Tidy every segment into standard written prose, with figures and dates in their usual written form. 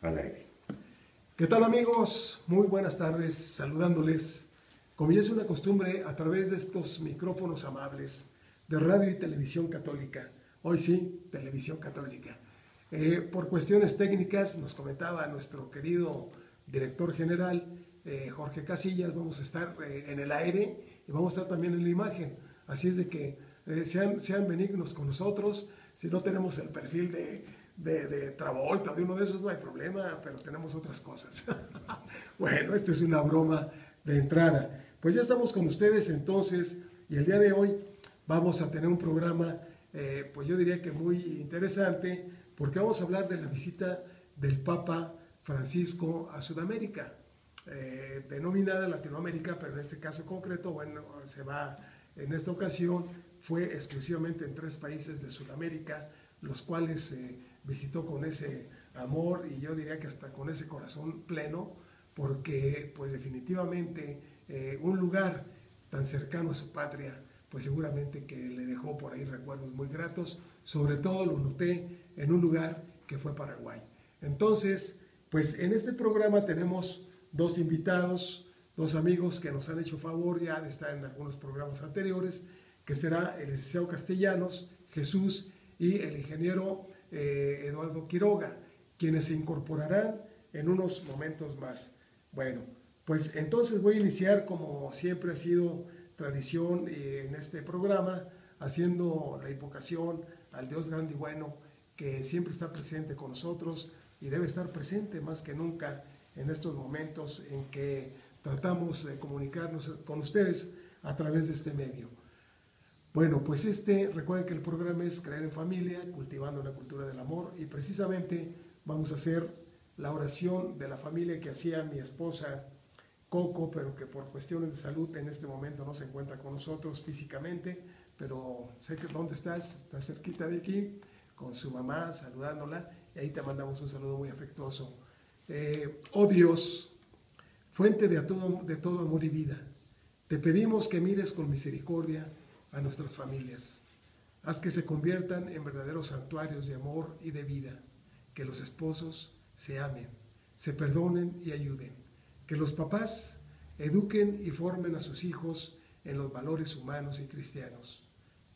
al aire. ¿Qué tal, amigos? Muy buenas tardes, saludándoles. Como ya es una costumbre, a través de estos micrófonos amables de Radio y Televisión Católica. Hoy sí, Televisión Católica. Por cuestiones técnicas, nos comentaba nuestro querido director general, Jorge Casillas, vamos a estar en el aire y vamos a estar también en la imagen. Así es de que sean benignos con nosotros. Si no tenemos el perfil de Travolta o de uno de esos, no hay problema, pero tenemos otras cosas. Bueno, esta es una broma de entrada. Pues ya estamos con ustedes entonces, y el día de hoy vamos a tener un programa, pues yo diría que muy interesante, porque vamos a hablar de la visita del Papa Francisco a Sudamérica, denominada Latinoamérica, pero en este caso concreto, bueno, se va, en esta ocasión, fue exclusivamente en 3 países de Sudamérica, los cuales visitó con ese amor y yo diría que hasta con ese corazón pleno, porque pues definitivamente un lugar tan cercano a su patria, pues seguramente que le dejó por ahí recuerdos muy gratos, sobre todo lo noté en un lugar que fue Paraguay. Entonces, pues en este programa tenemos 2 invitados, 2 amigos que nos han hecho favor ya de estar en algunos programas anteriores, que será el licenciado Castellanos, Jesús, y el ingeniero Eduardo Quiroga, quienes se incorporarán en unos momentos más. Bueno, pues entonces voy a iniciar, como siempre ha sido tradición en este programa, haciendo la invocación al Dios grande y bueno, que siempre está presente con nosotros y debe estar presente más que nunca en estos momentos en que tratamos de comunicarnos con ustedes a través de este medio. Bueno, pues recuerden que el programa es Creer en Familia, cultivando la cultura del amor, y precisamente vamos a hacer la oración de la familia que hacía mi esposa Coco, pero que por cuestiones de salud en este momento no se encuentra con nosotros físicamente, pero sé que dónde estás cerquita de aquí, con su mamá, saludándola, y ahí te mandamos un saludo muy afectuoso. Oh Dios, fuente de todo amor y vida, te pedimos que mires con misericordia a nuestras familias. Haz que se conviertan en verdaderos santuarios de amor y de vida, que los esposos se amen, se perdonen y ayuden, que los papás eduquen y formen a sus hijos en los valores humanos y cristianos,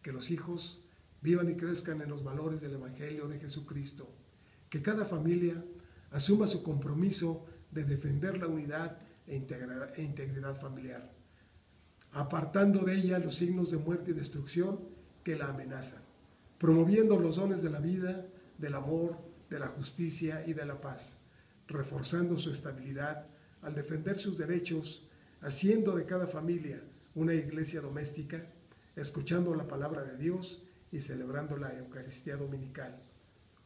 que los hijos vivan y crezcan en los valores del Evangelio de Jesucristo, que cada familia asuma su compromiso de defender la unidad e integridad familiar, apartando de ella los signos de muerte y destrucción que la amenazan, promoviendo los dones de la vida, del amor, de la justicia y de la paz, reforzando su estabilidad al defender sus derechos, haciendo de cada familia una iglesia doméstica, escuchando la palabra de Dios y celebrando la Eucaristía dominical,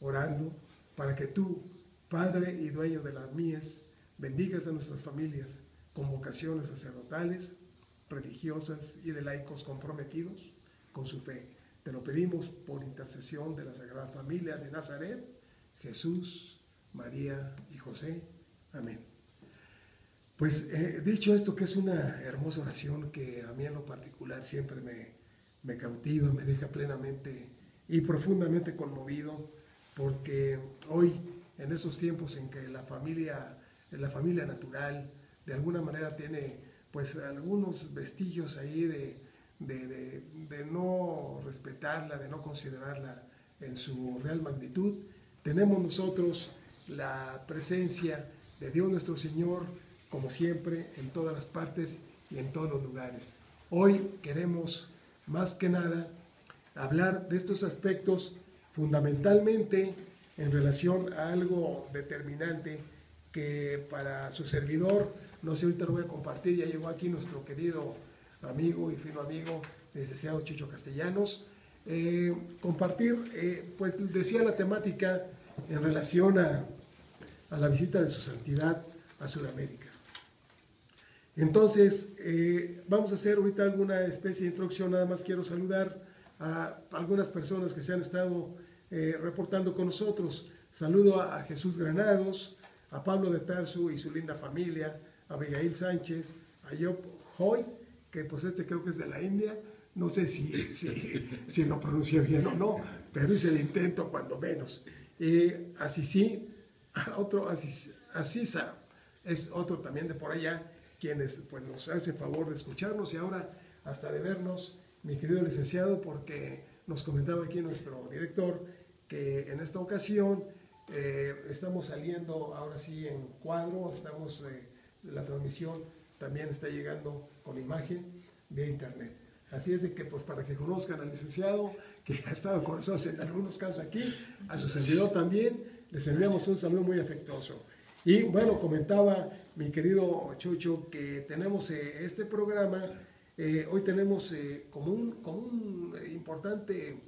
orando para que tú, Padre y dueño de las mies, bendigas a nuestras familias con vocaciones sacerdotales, religiosas y de laicos comprometidos con su fe. Te lo pedimos por intercesión de la Sagrada Familia de Nazaret, Jesús, María y José. Amén. Pues dicho esto, que es una hermosa oración que a mí en lo particular siempre me cautiva, me deja plenamente y profundamente conmovido, porque hoy, en esos tiempos en que la familia natural de alguna manera tiene pues algunos vestigios ahí de no respetarla, de no considerarla en su real magnitud, tenemos nosotros la presencia de Dios nuestro Señor, como siempre, en todas las partes y en todos los lugares. Hoy queremos, más que nada, hablar de estos aspectos fundamentalmente en relación a algo determinante que para su servidor, no sé, ahorita lo voy a compartir, ya llegó aquí nuestro querido amigo y fino amigo, licenciado Chicho Castellanos. Compartir, pues decía la temática en relación a la visita de su santidad a Sudamérica. Entonces, vamos a hacer ahorita alguna especie de introducción, nada más quiero saludar a algunas personas que se han estado reportando con nosotros. Saludo a Jesús Granados, a Pablo de Tarso y su linda familia, a Abigail Sánchez, a Job Hoy, que pues creo que es de la India, no sé si lo pronuncié bien o no, pero hice el intento cuando menos. A Sisi, otro Asisa, es otro también de por allá, quienes pues nos hace favor de escucharnos y ahora hasta de vernos, mi querido licenciado, porque nos comentaba aquí nuestro director que en esta ocasión estamos saliendo ahora sí en cuadro, la transmisión también está llegando con imagen vía internet. Así es de que, pues, para que conozcan al licenciado, que ha estado con nosotros en algunos casos aquí, a su servidor también, les enviamos un saludo muy afectuoso. Y bueno, comentaba mi querido Chucho que tenemos este programa, hoy tenemos como un importante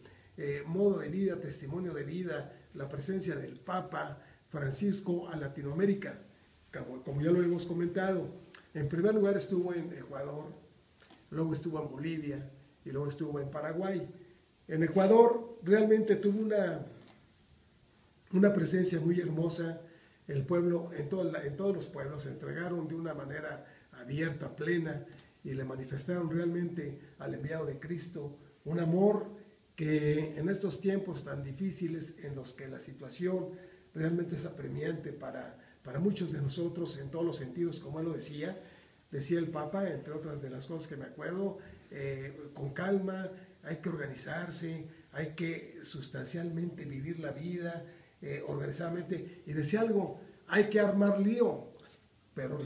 modo de vida, testimonio de vida, la presencia del Papa Francisco a Latinoamérica, como ya lo hemos comentado. En primer lugar estuvo en Ecuador, luego estuvo en Bolivia y luego estuvo en Paraguay. En Ecuador realmente tuvo una presencia muy hermosa. El pueblo, en todos los pueblos se entregaron de una manera abierta, plena, y le manifestaron realmente al enviado de Cristo un amor que en estos tiempos tan difíciles en los que la situación realmente es apremiante para muchos de nosotros en todos los sentidos, como él lo decía el Papa, entre otras de las cosas que me acuerdo, con calma, hay que organizarse, hay que sustancialmente vivir la vida, organizadamente, y decía algo, hay que armar lío, pero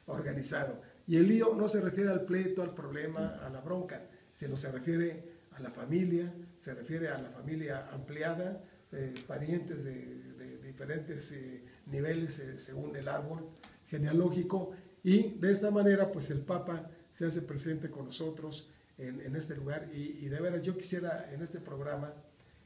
organizado. Y el lío no se refiere al pleito, al problema, a la bronca, sino se refiere a la familia, se refiere a la familia ampliada, parientes de diferentes niveles según el árbol genealógico, y de esta manera pues el Papa se hace presente con nosotros en este lugar, y de veras yo quisiera en este programa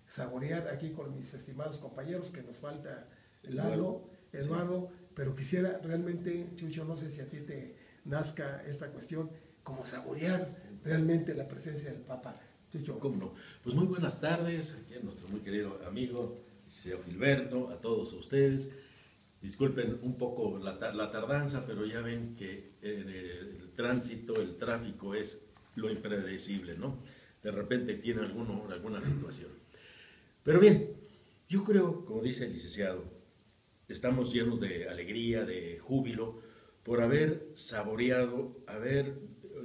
saborear aquí con mis estimados compañeros, que nos falta Lalo, Eduardo, sí. Pero quisiera realmente, Chucho, no sé si a ti te nazca esta cuestión, como saborear realmente la presencia del Papa. Chucho. ¿Cómo no? Pues muy buenas tardes, aquí a nuestro muy querido amigo, señor Gilberto, a todos ustedes. Disculpen un poco la tardanza, pero ya ven que el tránsito, el tráfico es lo impredecible, ¿no? De repente tiene alguna situación. Pero bien, yo creo, como dice el licenciado, estamos llenos de alegría, de júbilo, por haber saboreado, haber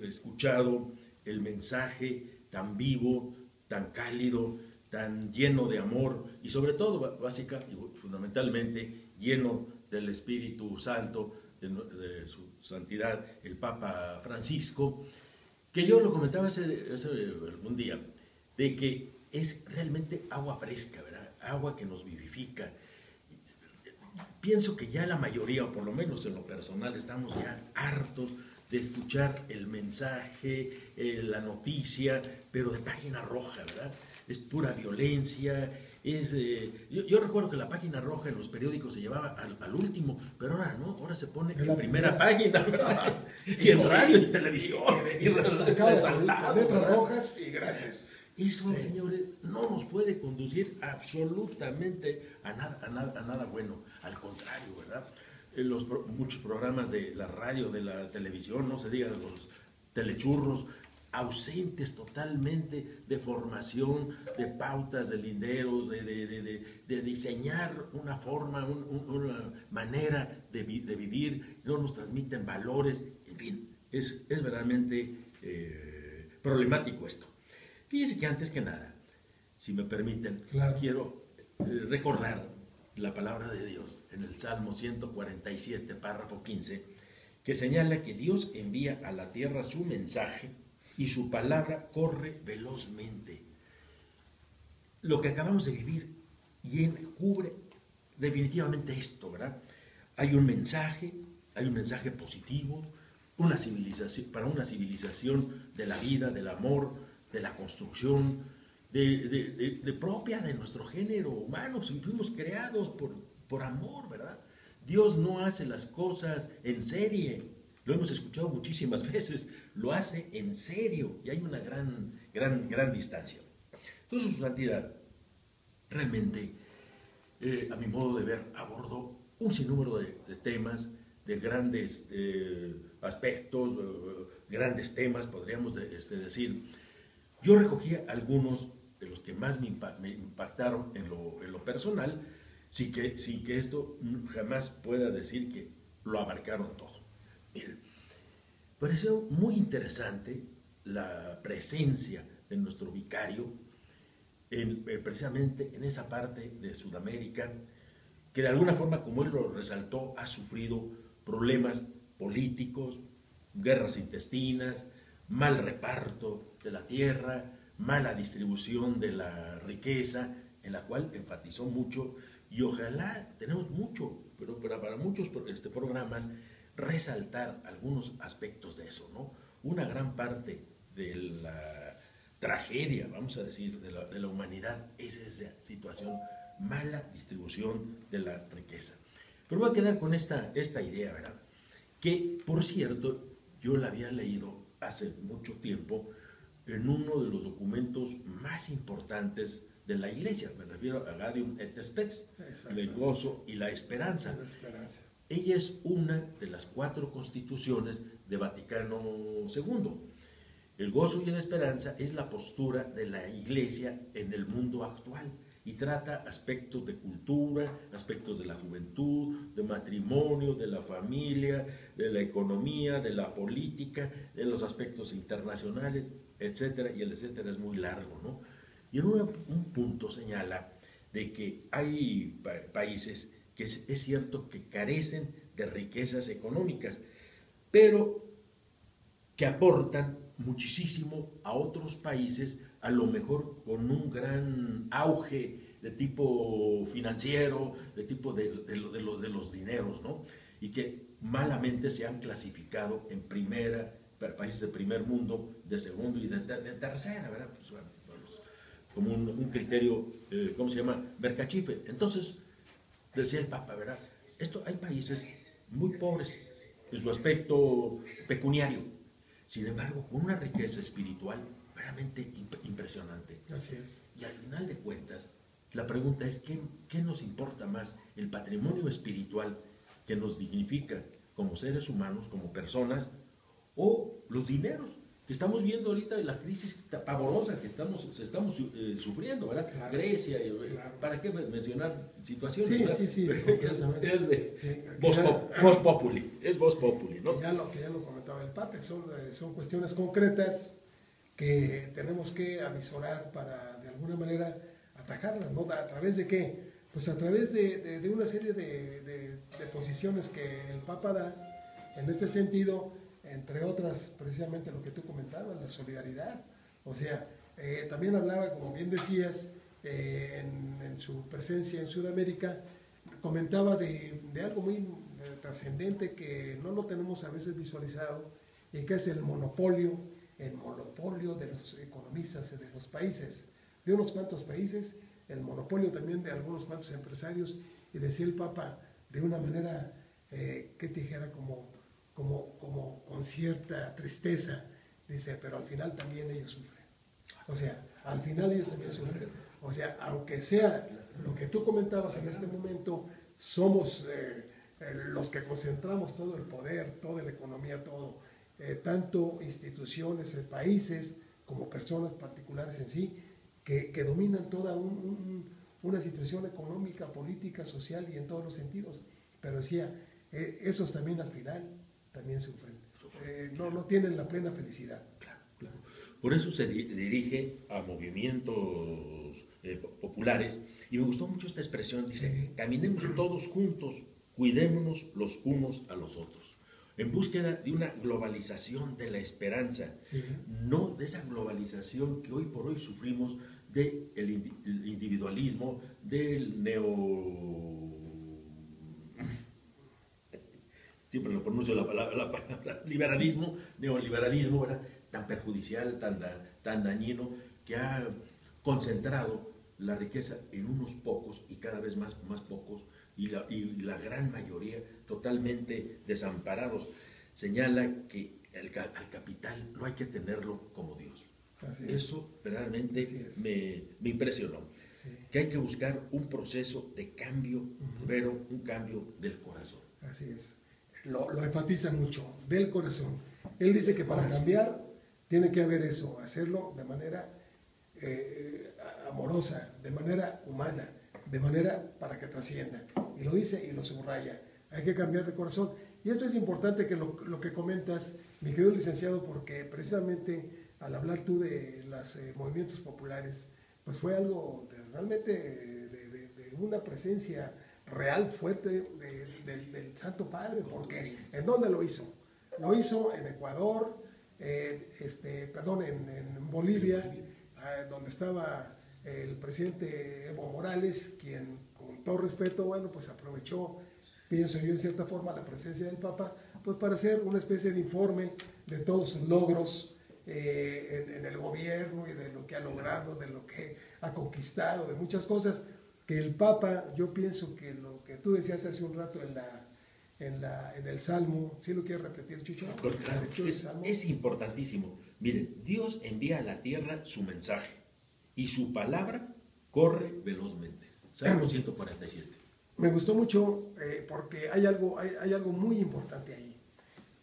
escuchado el mensaje tan vivo, tan cálido, tan lleno de amor y sobre todo, básica y fundamentalmente, lleno del Espíritu Santo, de su santidad, el Papa Francisco, que yo lo comentaba hace algún día, de que es realmente agua fresca, ¿verdad? Agua que nos vivifica. Pienso que ya la mayoría, o por lo menos en lo personal, estamos ya hartos de escuchar el mensaje, la noticia, pero de página roja, ¿verdad? Es pura violencia. Yo recuerdo que la página roja en los periódicos se llevaba al último, pero ahora no, ahora se pone en la primera página, ¿verdad? Y en radio y televisión, y resaltado, letras rojas y grandes. Eso, sí, señores, no nos puede conducir absolutamente a nada bueno, al contrario, ¿verdad? Muchos programas de la radio, de la televisión, no se diga de los telechurros, ausentes totalmente de formación, de pautas, de linderos, de diseñar una forma, una manera de vivir, no nos transmiten valores, en fin, es verdaderamente problemático esto. Fíjense que antes que nada, si me permiten, claro, quiero recordar la palabra de Dios en el Salmo 147, párrafo 15, que señala que Dios envía a la tierra su mensaje y su palabra corre velozmente. Lo que acabamos de vivir cubre definitivamente esto, ¿verdad? Hay un mensaje positivo, para una civilización de la vida, del amor, de la construcción, propia de nuestro género humano. Fuimos creados por amor, ¿verdad? Dios no hace las cosas en serie, lo hemos escuchado muchísimas veces, lo hace en serio, y hay una gran distancia. Entonces, su santidad, realmente, a mi modo de ver, abordó un sinnúmero de temas, de grandes aspectos, grandes temas, podríamos decir. Yo recogí algunos de los que más me impactaron en lo personal, sin que esto jamás pueda decir que lo abarcaron todo. Miren, pareció muy interesante la presencia de nuestro vicario precisamente en esa parte de Sudamérica, que de alguna forma, como él lo resaltó, ha sufrido problemas políticos, guerras intestinas, mal reparto de la tierra, mala distribución de la riqueza, en la cual enfatizó mucho, y ojalá tenemos mucho, pero para muchos programas, resaltar algunos aspectos de eso, ¿no? Una gran parte de la tragedia, vamos a decir, de la humanidad es esa situación, mala distribución de la riqueza. Pero voy a quedar con esta idea, ¿verdad? Que, por cierto, yo la había leído hace mucho tiempo en uno de los documentos más importantes de la Iglesia, me refiero a Gaudium et Spes, el gozo y la esperanza. Ella es una de las 4 constituciones de Vaticano II. El gozo y la esperanza es la postura de la Iglesia en el mundo actual y trata aspectos de cultura, aspectos de la juventud, de matrimonio, de la familia, de la economía, de la política, de los aspectos internacionales, etcétera, y el etcétera es muy largo, ¿no? Y en un punto señala de que hay países que es cierto que carecen de riquezas económicas, pero que aportan muchísimo a otros países, a lo mejor con un gran auge de tipo financiero, de tipo de los dineros, ¿no? Y que malamente se han clasificado en países de primer mundo, de segundo y de tercera, ¿verdad? Pues, bueno, como un criterio, ¿cómo se llama? Mercachife. Entonces, decía el Papa, ¿verdad? Hay países muy pobres en su aspecto pecuniario, sin embargo, con una riqueza espiritual realmente impresionante. Así es. Y al final de cuentas, la pregunta es, ¿qué nos importa más? ¿El patrimonio espiritual que nos dignifica como seres humanos, como personas, o los dineros que estamos viendo ahorita de la crisis pavorosa que estamos sufriendo, ¿verdad? Claro, Grecia, claro. ¿Para qué mencionar situaciones? Sí, es de Vox Populi, es Vox Populi, ¿no? Ya lo comentaba el Papa, son cuestiones concretas que tenemos que avisorar para, de alguna manera, atajarlas, ¿no? ¿A través de qué? Pues a través de una serie de posiciones que el Papa da en este sentido, entre otras, precisamente lo que tú comentabas, la solidaridad. O sea, también hablaba, como bien decías, en su presencia en Sudamérica, comentaba de algo muy trascendente que no lo tenemos a veces visualizado, y que es el monopolio de los economistas de los países, de unos cuantos países, el monopolio también de algunos cuantos empresarios, y decía el Papa de una manera, que te dijera, como con cierta tristeza, dice, pero al final también ellos sufren. O sea, al final ellos también sufren. O sea, aunque sea lo que tú comentabas en este momento, somos los que concentramos todo el poder, toda la economía, todo, tanto instituciones, países, como personas particulares en sí, que dominan toda una situación económica, política, social y en todos los sentidos. Pero decía, esos también al final también sufren. No tienen la plena felicidad. Claro. Por eso se dirige a movimientos populares, y me gustó mucho esta expresión, dice, sí. Caminemos todos juntos, cuidémonos los unos a los otros, en búsqueda de una globalización de la esperanza, sí. No de esa globalización que hoy por hoy sufrimos, del individualismo, del siempre lo pronuncio la palabra liberalismo, neoliberalismo, ¿verdad? Tan perjudicial, tan dañino, que ha concentrado la riqueza en unos pocos y cada vez más pocos, y la gran mayoría totalmente desamparados. Señala que al capital no hay que tenerlo como Dios. Eso verdaderamente me impresionó. Sí. Que hay que buscar un proceso de cambio, pero un cambio del corazón. Así es. Lo enfatiza mucho, del corazón. Él dice que para cambiar tiene que haber eso, hacerlo de manera amorosa, de manera humana, de manera para que trascienda. Y lo dice y lo subraya. Hay que cambiar de corazón. Y esto es importante que lo que comentas, mi querido licenciado, porque precisamente al hablar tú de los movimientos populares, pues fue algo realmente de una presencia real, fuerte del Santo Padre, porque ¿en dónde lo hizo? Lo hizo en Ecuador, en Bolivia, donde estaba el presidente Evo Morales, quien con todo respeto, bueno, pues aprovechó, pienso yo en cierta forma, la presencia del Papa, pues para hacer una especie de informe de todos sus logros en el gobierno y de lo que ha logrado, de lo que ha conquistado, de muchas cosas, que el Papa, yo pienso que lo que tú decías hace un rato en el Salmo, ¿sí lo quieres repetir, Chucho? Claro, es importantísimo. Miren, Dios envía a la tierra su mensaje y su palabra corre velozmente. Salmo 147. Me gustó mucho porque hay algo muy importante ahí.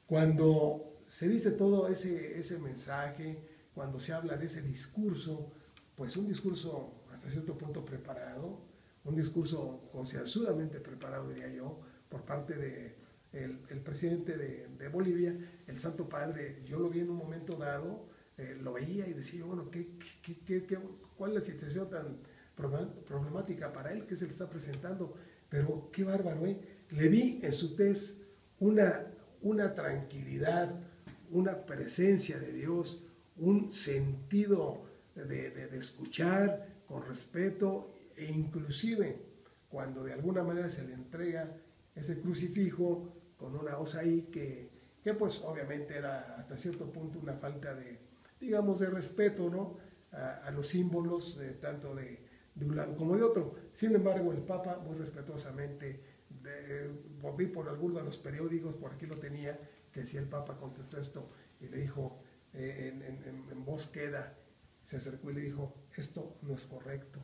Cuando se dice todo ese mensaje, cuando se habla de ese discurso, pues un discurso hasta cierto punto preparado, un discurso concienzudamente preparado, diría yo, por parte del presidente de Bolivia, el Santo Padre. Yo lo vi en un momento dado, lo veía y decía, bueno, ¿cuál es la situación tan problemática para él que se le está presentando? Pero qué bárbaro, ¿eh? Le vi en su tez una tranquilidad, una presencia de Dios, un sentido de escuchar con respeto, e inclusive cuando de alguna manera se le entrega ese crucifijo con una hoz ahí que pues obviamente era hasta cierto punto una falta digamos, de respeto, ¿no? A los símbolos, tanto de un lado como de otro. Sin embargo, el Papa muy respetuosamente, vi por alguno de los periódicos, por aquí lo tenía, que si el Papa contestó esto y le dijo en voz queda, se acercó y le dijo, esto no es correcto.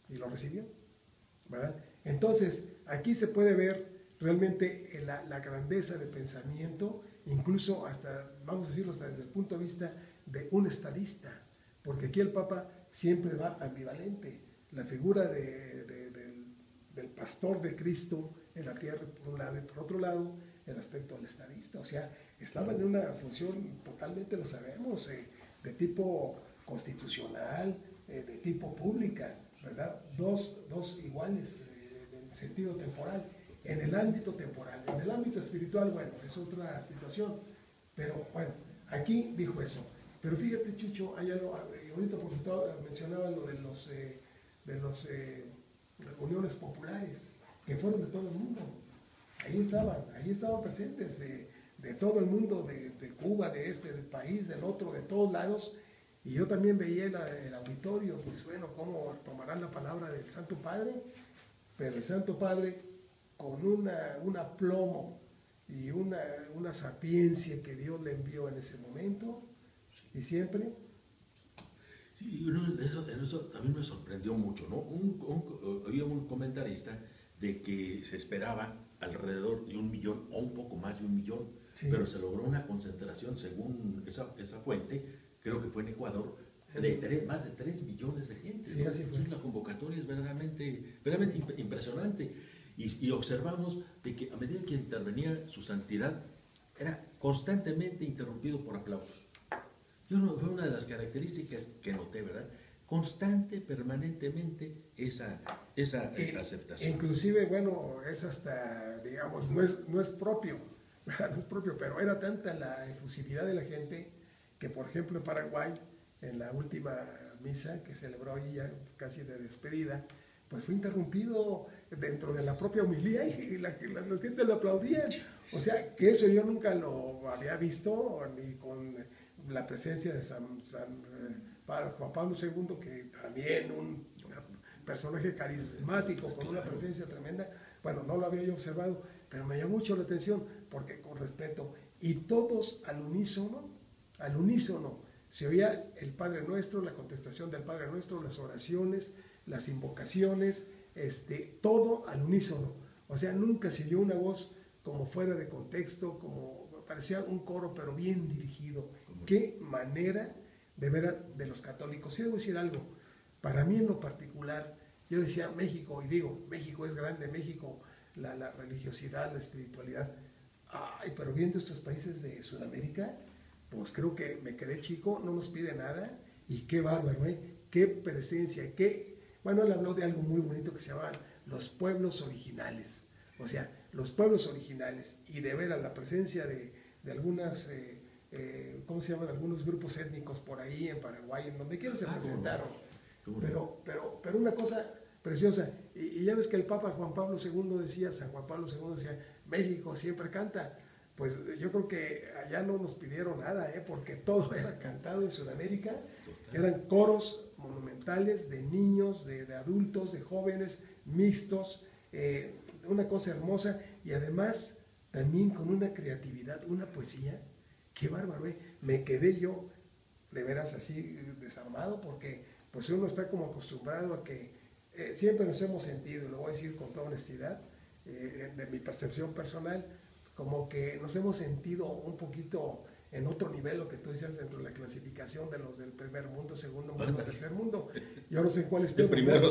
Y lo recibió, ¿verdad? Entonces, aquí se puede ver realmente la grandeza de pensamiento, incluso hasta, vamos a decirlo, hasta desde el punto de vista de un estadista, porque aquí el Papa siempre va ambivalente. La figura del pastor de Cristo en la tierra, por un lado, y por otro lado, el aspecto del estadista. O sea, estaba en una función totalmente, lo sabemos, de tipo constitucional, de tipo pública, ¿verdad? Dos iguales en sentido temporal. En el ámbito temporal, en el ámbito espiritual, bueno, es otra situación. Pero bueno, aquí dijo eso. Pero fíjate, Chucho, hay algo, ahorita por ejemplo mencionaba lo de los uniones populares, que fueron de todo el mundo. Ahí estaban presentes de todo el mundo, de Cuba, del país, del otro, de todos lados. Y yo también veía el auditorio, pues bueno, cómo tomarán la palabra del Santo Padre, pero el Santo Padre con un aplomo y una sapiencia que Dios le envió en ese momento, y siempre. Sí, eso también me sorprendió mucho, ¿no? Había un comentarista de que se esperaba alrededor de 1 millón o un poco más de 1 millón, sí, pero se logró una concentración, según esa fuente, creo que fue en Ecuador, de más de 3 millones de gente. Sí, ¿no? así fue. Entonces, la convocatoria es verdaderamente impresionante. Y observamos de que a medida que intervenía su santidad, era constantemente interrumpido por aplausos. Fue una de las características que noté, ¿verdad? Constante, permanentemente, esa aceptación. Inclusive, bueno, es hasta, digamos, no es propio, ¿verdad? No es propio, pero era tanta la efusividad de la gente que, por ejemplo, en Paraguay, en la última misa que celebró ahí ya casi de despedida, pues fue interrumpido dentro de la propia homilía y la gente le aplaudía. O sea, que eso yo nunca lo había visto, ni con la presencia de Juan Pablo II, que también un personaje carismático, con una presencia tremenda. Bueno, no lo había yo observado, pero me llamó mucho la atención, porque con respeto, y todos al unísono, se oía el Padre Nuestro, la contestación del Padre Nuestro, las oraciones, las invocaciones, todo al unísono. O sea, nunca se oyó una voz como fuera de contexto, como parecía un coro, pero bien dirigido. Qué manera de ver de los católicos. Sí, debo decir algo, para mí en lo particular, yo decía México, y digo, México es grande, México, la religiosidad, la espiritualidad. Ay, pero viendo estos países de Sudamérica, pues creo que me quedé chico, no nos pide nada, y qué bárbaro, ¿eh? Qué presencia, qué... Bueno, él habló de algo muy bonito que se llama los pueblos originales. O sea, los pueblos originales, y de ver a la presencia de algunas, ¿cómo se llaman? Algunos grupos étnicos por ahí en Paraguay, en donde quiera se presentaron. Pero una cosa preciosa, y ya ves que el Papa Juan Pablo II decía, San Juan Pablo II decía, México siempre canta. Pues yo creo que allá no nos pidieron nada, porque todo era cantado en Sudamérica. Eran coros monumentales de niños, de adultos, de jóvenes, mixtos, una cosa hermosa, y además también con una creatividad, una poesía. Qué bárbaro, me quedé yo de veras así desarmado, porque pues uno está como acostumbrado a que siempre nos hemos sentido, lo voy a decir con toda honestidad, de mi percepción personal, como que nos hemos sentido un poquito en otro nivel, lo que tú decías, dentro de la clasificación de los del primer mundo, segundo mundo, tercer mundo. Yo no sé en cuál estemos. Primero,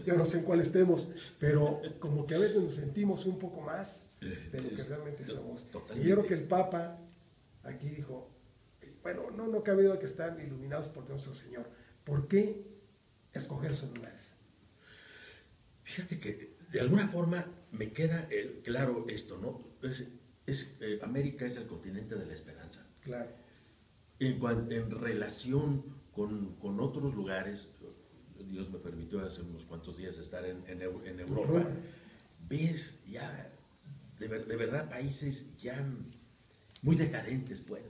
yo no sé en cuál estemos, pero como que a veces nos sentimos un poco más de lo que realmente somos. Totalmente. Y yo creo que el Papa aquí dijo, bueno, no cabe duda que están iluminados por nuestro Señor. ¿Por qué escoger esos lugares? Fíjate que de alguna forma me queda claro esto, ¿no? América es el continente de la esperanza. Claro. En relación con otros lugares, Dios me permitió hace unos cuantos días estar en Europa, ves ya de verdad países ya muy decadentes, pues,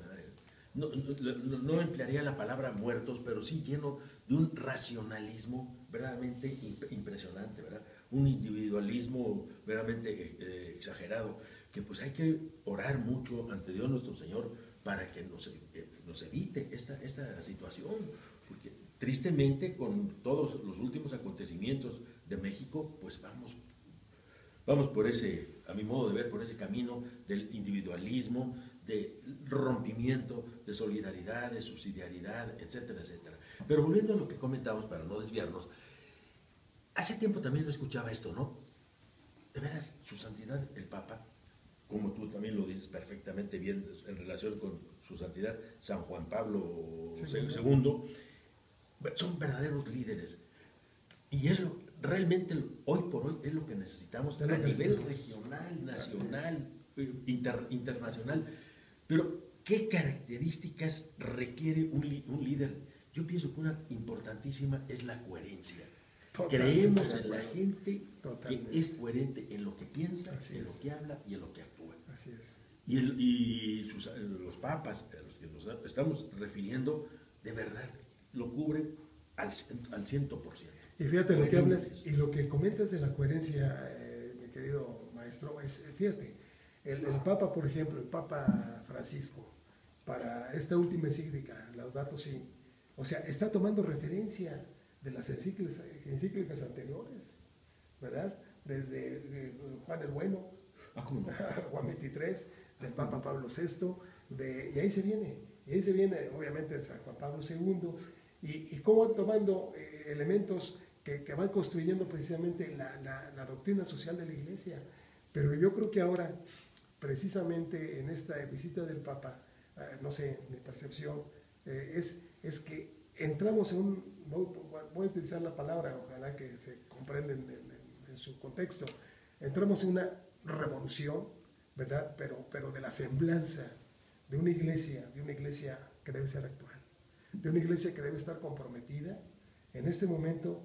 no emplearía la palabra muertos, pero sí lleno de un racionalismo verdaderamente impresionante, ¿verdad? Un individualismo verdaderamente exagerado, que pues hay que orar mucho ante Dios nuestro Señor para que nos evite esta situación, porque tristemente con todos los últimos acontecimientos de México, pues vamos por ese, a mi modo de ver, por ese camino del individualismo, de rompimiento, de solidaridad, de subsidiariedad, etcétera, etcétera. Pero volviendo a lo que comentamos, para no desviarnos, hace tiempo también lo escuchaba esto, ¿no? De veras, su santidad el Papa, como tú también lo dices perfectamente bien en relación con su santidad San Juan Pablo II, son verdaderos líderes. Y eso realmente hoy por hoy es lo que necesitamos a nivel regional, nacional, internacional. Pero, ¿qué características requiere un líder? Yo pienso que una importantísima es la coherencia. Creemos en la gente que es coherente en lo que piensa, en lo que habla y en lo que actúa. Así es. Y los papas a los que nos estamos refiriendo, de verdad, lo cubren al 100%. Y fíjate lo que hablas y lo que comentas de la coherencia, mi querido maestro, fíjate, el Papa, por ejemplo, el Papa Francisco, para esta última encíclica, Laudato Si, o sea, está tomando referencia de las encíclicas anteriores, ¿verdad? Desde Juan el Bueno, Juan 23, del Papa Pablo VI, y ahí se viene obviamente de San Juan Pablo II, y cómo van tomando elementos que van construyendo precisamente la doctrina social de la Iglesia. Pero yo creo que ahora, precisamente en esta visita del Papa, no sé, mi percepción es que entramos en voy a utilizar la palabra, ojalá que se comprenda en su contexto, entramos en una revolución, ¿verdad? Pero de la semblanza de una iglesia que debe ser actual, de una iglesia que debe estar comprometida en este momento,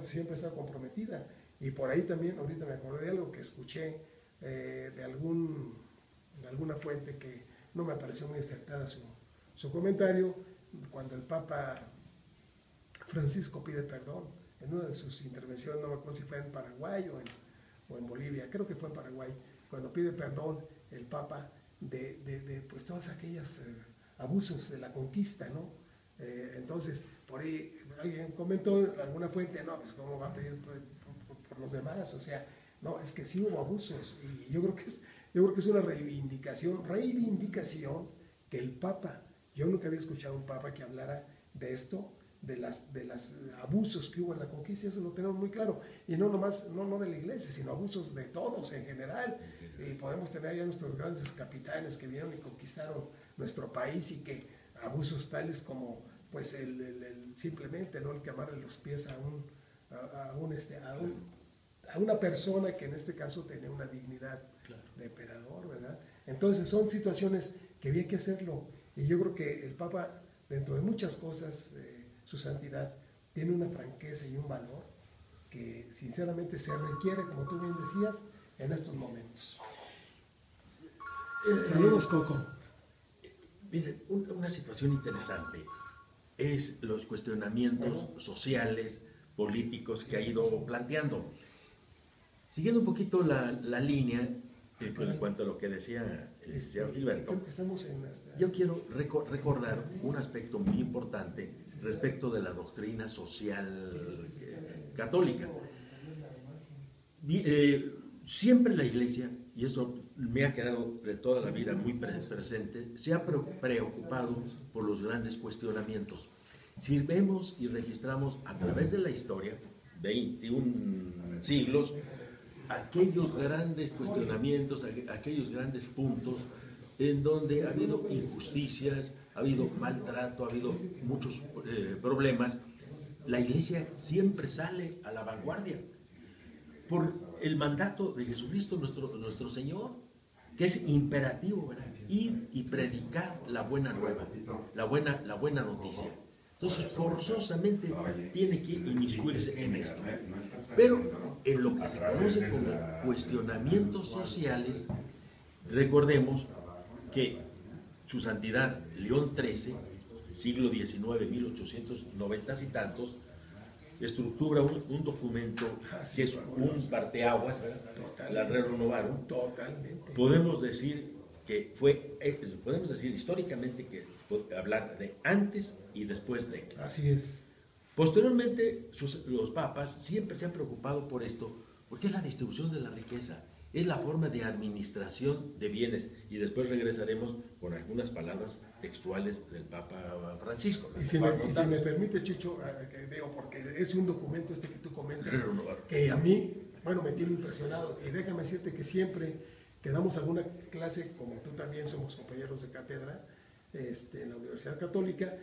siempre está comprometida. Y por ahí también, ahorita me acordé de algo que escuché de alguna fuente que no me pareció muy acertada su comentario, cuando el Papa Francisco pide perdón en una de sus intervenciones, no me acuerdo si fue en Paraguay o en Bolivia, creo que fue en Paraguay, cuando pide perdón el Papa de pues todos aquellos abusos de la conquista, ¿no? Entonces, por ahí alguien comentó, alguna fuente, no, pues cómo va a pedir por los demás, o sea, no, es que sí hubo abusos, y yo creo que es una reivindicación que el Papa, yo nunca había escuchado a un Papa que hablara de esto, de las abusos que hubo en la conquista, eso lo tenemos muy claro, y no nomás, no de la iglesia, sino abusos de todos en general, y podemos tener ya nuestros grandes capitanes que vinieron y conquistaron nuestro país, y que abusos tales como pues simplemente no el quemarle los pies a una persona que en este caso tenía una dignidad de emperador, ¿verdad? Entonces son situaciones que había que hacerlo, y yo creo que el Papa, dentro de muchas cosas, su santidad, tiene una franqueza y un valor que sinceramente se requiere, como tú bien decías, en estos momentos. Saludos, Coco. Miren, una situación interesante es los cuestionamientos sociales, políticos que ha ido planteando. Siguiendo un poquito la línea, en cuanto a lo que decía el licenciado Gilberto, yo quiero recordar un aspecto muy importante respecto de la doctrina social católica. Siempre la Iglesia, y esto me ha quedado de toda la vida muy presente, se ha preocupado por los grandes cuestionamientos. Si vemos y registramos a través de la historia, 21 siglos, aquellos grandes cuestionamientos, aquellos grandes puntos en donde ha habido injusticias, ha habido maltrato, ha habido muchos problemas, la Iglesia siempre sale a la vanguardia por el mandato de Jesucristo, nuestro Señor, que es imperativo, ¿verdad? Ir y predicar la buena nueva, la buena noticia. Entonces, forzosamente tiene que inmiscuirse en esto. Pero en lo que se conoce como cuestionamientos sociales, recordemos que su santidad León XIII, siglo XIX, 1890 y tantos, estructura un documento que es un parteaguas, la Rerum Novarum. Totalmente. Podemos decir históricamente que hablar de antes y después de. Así es. Posteriormente, los papas siempre se han preocupado por esto, porque es la distribución de la riqueza, es la forma de administración de bienes, y después regresaremos con algunas palabras textuales del Papa Francisco. Y si me permite, Chicho, porque es un documento que tú comentas, que a mí, me tiene impresionado, y déjame decirte que siempre que damos alguna clase, como tú también somos compañeros de cátedra, en la Universidad Católica,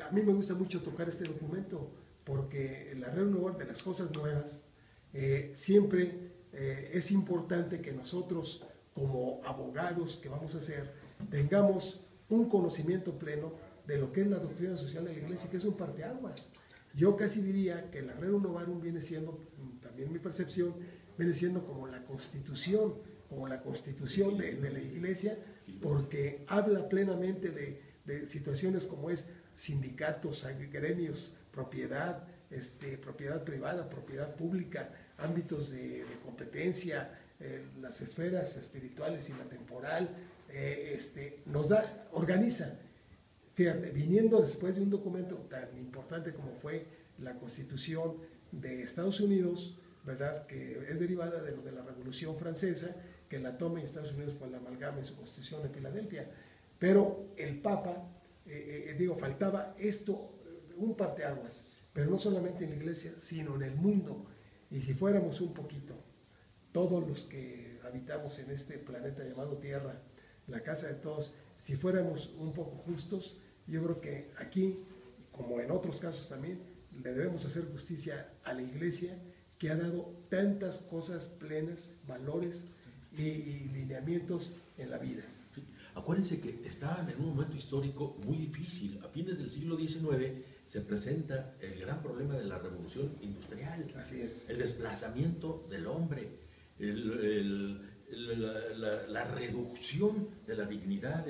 a mí me gusta mucho tocar este documento, porque la Rerum Novarum de las cosas nuevas, siempre es importante que nosotros, como abogados que vamos a hacer, tengamos un conocimiento pleno de lo que es la doctrina social de la Iglesia, que es un parteaguas. Yo casi diría que la Rerum Novarum viene siendo, también mi percepción, viene siendo como la Constitución de la Iglesia, porque habla plenamente de situaciones como es sindicatos, gremios, propiedad privada, propiedad pública, ámbitos de competencia, las esferas espirituales y la temporal, organiza. Fíjate, viniendo después de un documento tan importante como fue la Constitución de Estados Unidos, ¿verdad?, que es derivada de lo de la Revolución Francesa, que la toma en Estados Unidos por la amalgama en su Constitución de Filadelfia. Pero el Papa, faltaba esto, un parteaguas, pero no solamente en la Iglesia, sino en el mundo. Y si fuéramos un poquito, todos los que habitamos en este planeta llamado Tierra, la casa de todos, si fuéramos un poco justos, yo creo que aquí, como en otros casos también, le debemos hacer justicia a la Iglesia, que ha dado tantas cosas plenas, valores y lineamientos en la vida. Acuérdense que estaban en un momento histórico muy difícil. A fines del siglo XIX se presenta el gran problema de la revolución industrial. Así es. El desplazamiento del hombre, la reducción de la dignidad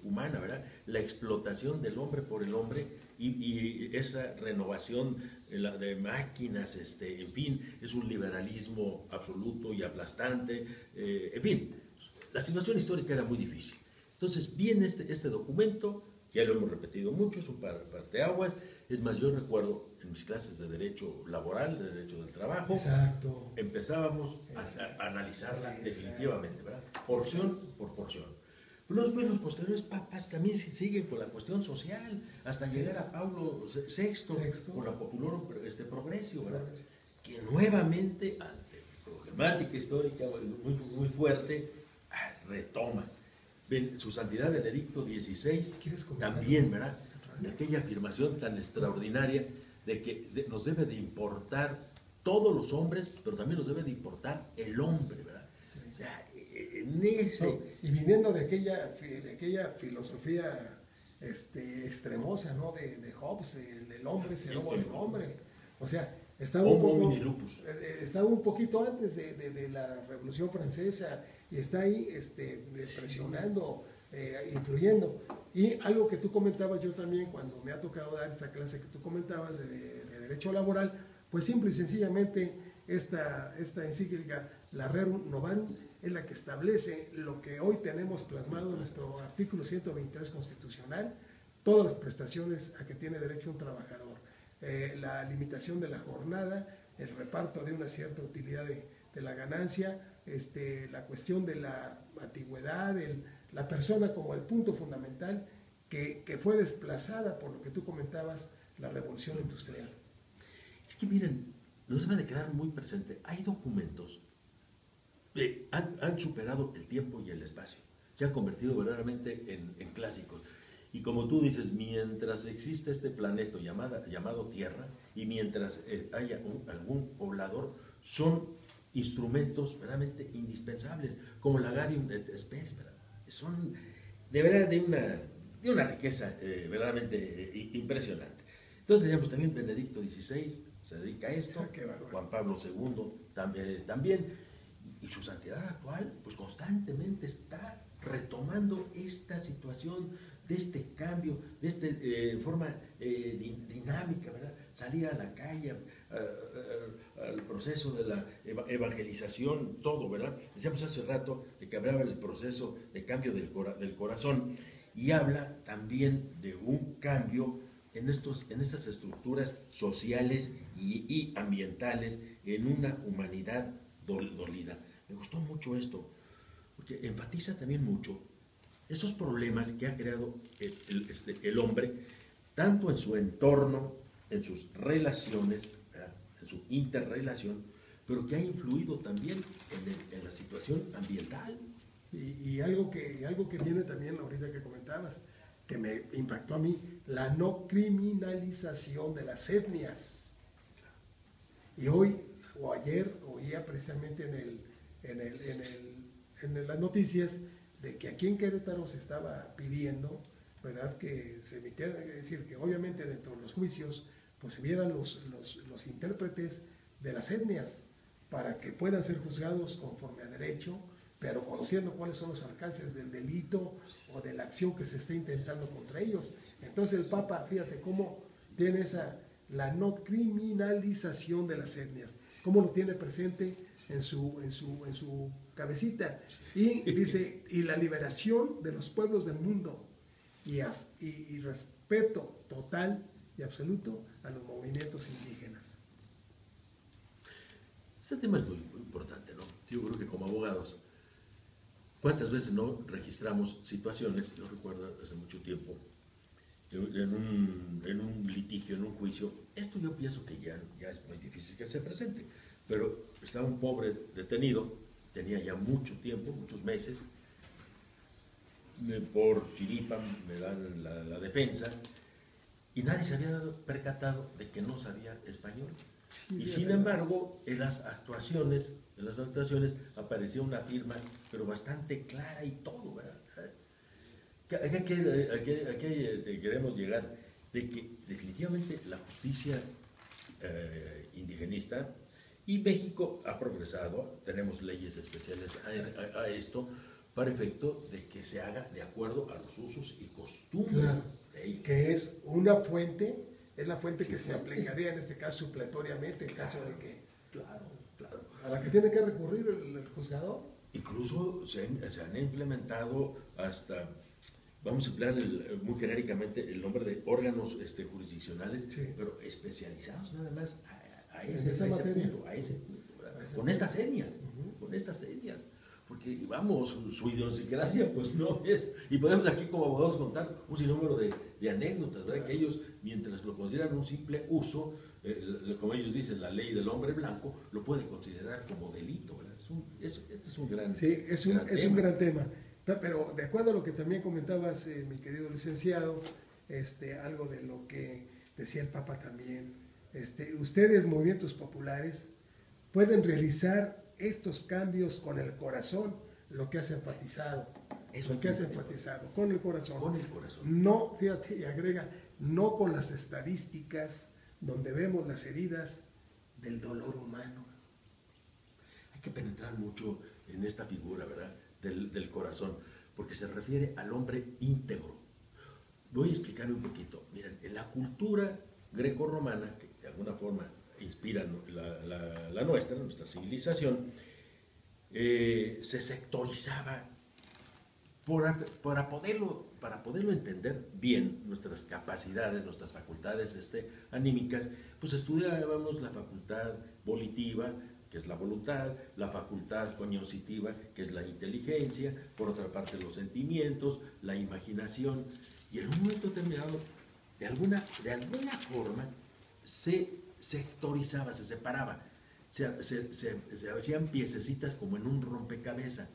humana, ¿verdad? La explotación del hombre por el hombre y esa renovación de máquinas, en fin, es un liberalismo absoluto y aplastante, en fin, la situación histórica era muy difícil. Entonces viene este documento, ya lo hemos repetido mucho, es un parteaguas. Es más, yo recuerdo en mis clases de Derecho Laboral, de Derecho del Trabajo, exacto, empezábamos a analizarla definitivamente, ¿verdad? Porción por porción. Los posteriores papas también siguen con la cuestión social, hasta llegar a Pablo VI, con la popular progresio, ¿verdad? Que nuevamente, ante problemática histórica muy fuerte, retoma. Su santidad Benedicto XVI también, ¿verdad? De aquella afirmación tan extraordinaria de que nos debe de importar todos los hombres, pero también nos debe de importar el hombre, ¿verdad? Sí. O sea, en ese... y viniendo de aquella filosofía extremosa, ¿no? De Hobbes, el hombre es el lobo del hombre. O sea, estaba un poquito antes de la Revolución Francesa y está ahí presionando, influyendo. Y algo que tú comentabas, yo también cuando me ha tocado dar esta clase que tú comentabas de Derecho Laboral, pues simple y sencillamente esta encíclica, la Rerum Novarum, es la que establece lo que hoy tenemos plasmado en nuestro artículo 123 constitucional, todas las prestaciones a que tiene derecho un trabajador, la limitación de la jornada, el reparto de una cierta utilidad de la ganancia, la cuestión de la antigüedad, la persona como el punto fundamental que fue desplazada por lo que tú comentabas, la revolución industrial. Es que miren, nos debe de quedar muy presente, hay documentos que han superado el tiempo y el espacio, se han convertido verdaderamente en clásicos. Y como tú dices, mientras existe este planeta llamado Tierra y mientras haya algún poblador, son instrumentos verdaderamente indispensables, como la Gaudium et Spes, ¿verdad? Son de verdad de una riqueza verdaderamente impresionante. Entonces, digamos, también Benedicto XVI se dedica a esto, Juan Pablo II también, y su santidad actual, pues constantemente está retomando esta situación de este cambio, de esta forma dinámica, ¿verdad? Salir a la calle, al proceso de la evangelización, todo, ¿verdad? Decíamos hace rato de que hablaba del proceso de cambio del corazón y habla también de un cambio en estas estructuras sociales y ambientales, en una humanidad dolida. Me gustó mucho esto, porque enfatiza también mucho esos problemas que ha creado el hombre, tanto en su entorno, en sus relaciones, ¿verdad? En su interrelación, pero que ha influido también en la situación ambiental. Y algo que viene también ahorita que comentabas, que me impactó a mí, la no criminalización de las etnias. Y hoy o ayer oía precisamente en las noticias de que aquí en Querétaro se estaba pidiendo, ¿verdad?, que se emitieran, es decir, que obviamente dentro de los juicios pues hubieran los intérpretes de las etnias para que puedan ser juzgados conforme a derecho, pero conociendo cuáles son los alcances del delito o de la acción que se está intentando contra ellos. Entonces el Papa, fíjate cómo tiene la no criminalización de las etnias, cómo lo tiene presente en su cabecita, y dice, y la liberación de los pueblos del mundo, y respeto total y absoluto a los movimientos indígenas. Este tema es muy importante, ¿no? Yo creo que como abogados, ¿cuántas veces no registramos situaciones? Yo recuerdo hace mucho tiempo, en un litigio, en un juicio, esto yo pienso que ya es muy difícil que se presente, pero estaba un pobre detenido, tenía ya mucho tiempo, muchos meses, por chiripa me dan la defensa, y nadie se había percatado de que no sabía español. Y sin embargo, en las actuaciones apareció una firma, pero bastante clara y todo, ¿verdad? ¿A qué queremos llegar? De que definitivamente la justicia indigenista, y México ha progresado, tenemos leyes especiales a esto, para efecto de que se haga de acuerdo a los usos y costumbres. Claro, que es una fuente, es la fuente que se aplicaría en este caso supletoriamente en caso de que... Claro. A la que tiene que recurrir el juzgador. Incluso se han implementado hasta, vamos a emplear muy genéricamente el nombre de órganos jurisdiccionales, sí, pero especializados nada más a ese punto, ¿verdad? Con estas etnias, porque vamos, su idiosincrasia pues no es, y podemos aquí como abogados contar un sinnúmero de anécdotas, ¿verdad? Que ellos, mientras lo consideran un simple uso, como ellos dicen, la ley del hombre blanco, lo puede considerar como delito, ¿verdad? Este es un gran Sí, es un tema. gran tema. Pero de acuerdo a lo que también comentabas, mi querido licenciado, algo de lo que decía el Papa también, ustedes, movimientos populares, pueden realizar estos cambios con el corazón, lo que has enfatizado, con el corazón. Con el corazón. No, fíjate, y agrega, no con las estadísticas donde vemos las heridas del dolor humano. Hay que penetrar mucho en esta figura, ¿verdad? Del corazón, porque se refiere al hombre íntegro. Voy a explicar un poquito. Miren, en la cultura grecorromana, que de alguna forma inspira la nuestra civilización, se sectorizaba para poderlo entender bien, nuestras capacidades, nuestras facultades anímicas, pues estudiábamos la facultad volitiva, que es la voluntad, la facultad cognitiva, que es la inteligencia, por otra parte los sentimientos, la imaginación, y en un momento determinado, de alguna forma, se sectorizaba, se separaba, se hacían piececitas como en un rompecabezas,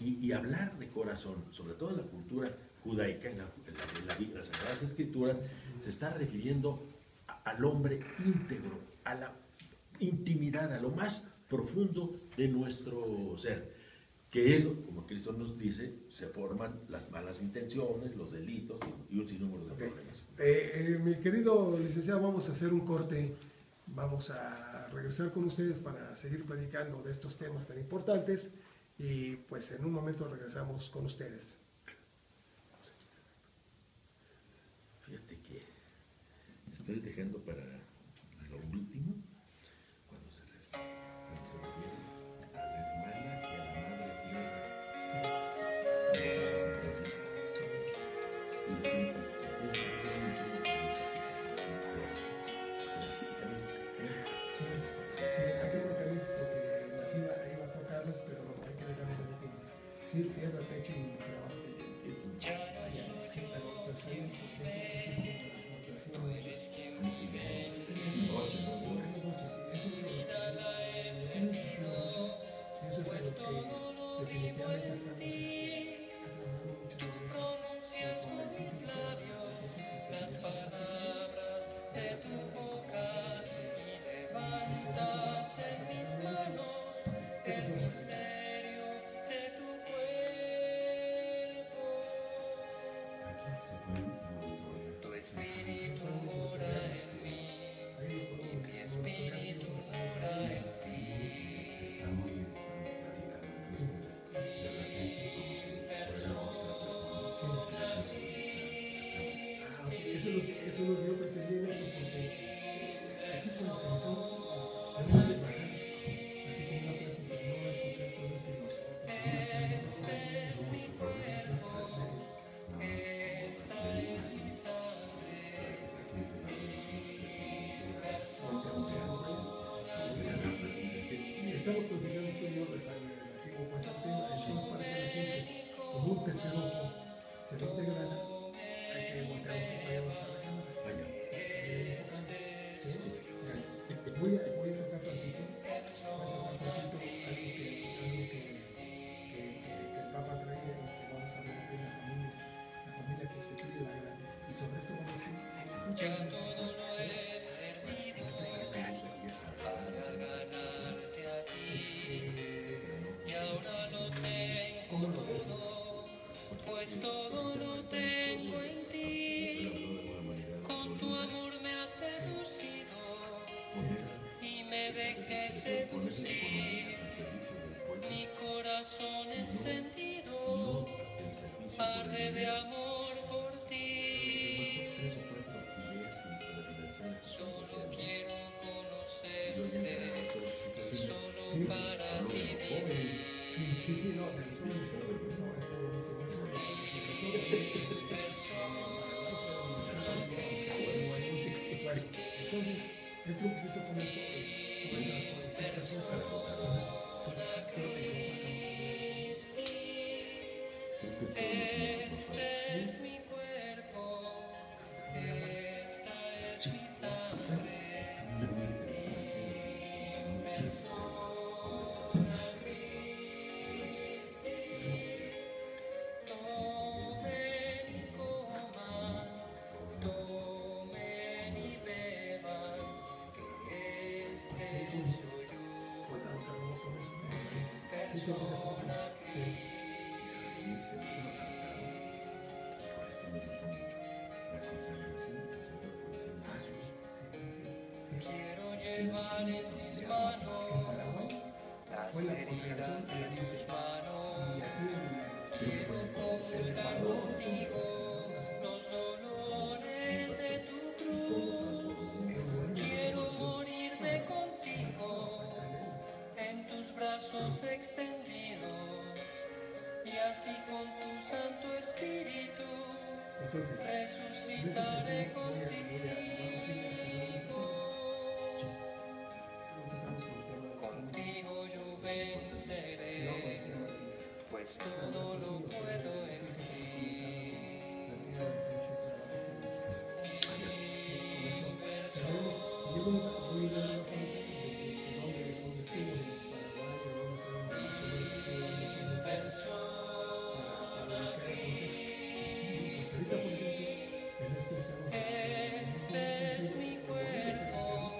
y hablar de corazón, sobre todo en la cultura judaica, en las Sagradas Escrituras, se está refiriendo al hombre íntegro, a la intimidad, a lo más profundo de nuestro ser, que es, como Cristo nos dice, se forman las malas intenciones, los delitos y un sinnúmero de problemas. Mi querido licenciado, vamos a hacer un corte, vamos a regresar con ustedes para seguir platicando de estos temas tan importantes y pues en un momento regresamos con ustedes. Fíjate que estoy dejando para lo último, cuando se refiere a la hermana y a la madre Sí, tierra, techo y trabajo. es un eso es lo que definitivamente estamos trabajando mucho de eso, convencidos las palabras de tu boca y levantas en mis manos el misterio de tu cuerpo. Tu espíritu mora en mí, mi espíritu mora en ti. Eso es lo que yo pretendía ver, porque aquí cuando pensamos en una bajar, así como una plática, no hay conceptos de estamos platicando tú y yo relativo a ese tema, entonces para que la gente, como un tercer ojo, se ve integrada, hay que voltear un poco allá más a la cámara. Voy a tocar tantito, algo que el Papa traía y que vamos a ver en la familia constituye la gran, y sobre esto vamos a escuchar. ¿Cómo lo veo? Pues todo lo tengo en ti, con tu amor me has seducido y me dejé seducir, mi corazón encendido arde de amor por ti. Solo quiero conocerte, solo para ti vivir. Sí, no, de los jóvenes no, esto lo dice eso. Entonces, entro un poquito con esto, con las cosas, creo que no pasamos que esto nos Este es mi cuerpo, esta es Sí. mi sangre, Está muy interesante. mi persona Christi. Tomen y coman, tomen y beban, que este soy yo, Ahorita nos hablamos con eso. persona Dice, esto me gusta mucho. La consagración del Santo Corazón de Jesús. Quiero llevar en mis manos las heridas de tus manos. Quiero comulgar contigo los dolores de tu cruz. Quiero morirme contigo en tus brazos extendidos y así con tu Santo Espíritu resucitaré contigo yo venceré, pues todo lo puedo en ti. Este es mi cuerpo,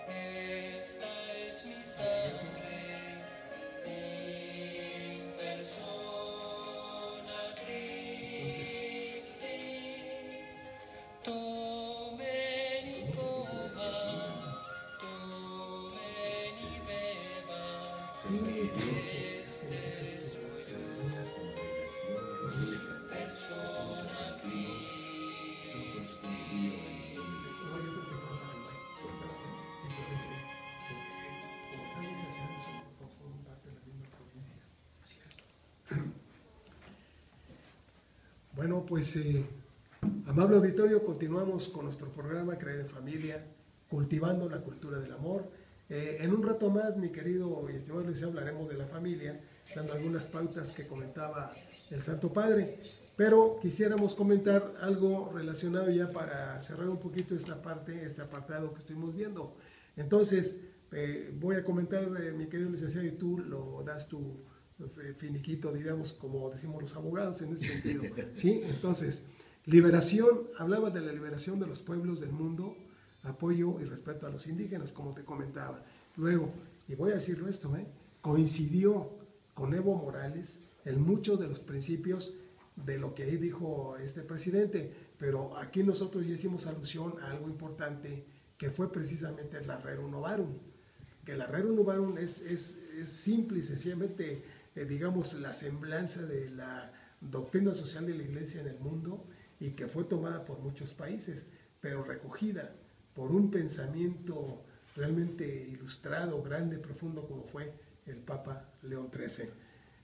esta es mi sangre, mi persona Christi. Tomen y coman, tomen y beban, este soy yo, persona Christi. Bueno, pues amable auditorio, continuamos con nuestro programa Creer en Familia, cultivando la cultura del amor. En un rato más, mi querido y estimado Luis, hablaremos de la familia, dando algunas pautas que comentaba el Santo Padre, pero quisiéramos comentar algo relacionado ya para cerrar un poquito esta parte, este apartado que estuvimos viendo. Entonces, voy a comentar, mi querido licenciado, y tú lo das tu finiquito, digamos, como decimos los abogados en ese sentido, ¿sí? Entonces, liberación, hablaba de la liberación de los pueblos del mundo, apoyo y respeto a los indígenas, como te comentaba. Luego, y voy a decirlo esto, coincidió con Evo Morales en muchos de los principios de lo que ahí dijo este presidente, pero aquí nosotros ya hicimos alusión a algo importante que fue precisamente el Rerum Novarum, que el Rerum Novarum es simple y sencillamente, digamos, la semblanza de la doctrina social de la Iglesia en el mundo y que fue tomada por muchos países, pero recogida por un pensamiento realmente ilustrado, grande, profundo, como fue el Papa León XIII.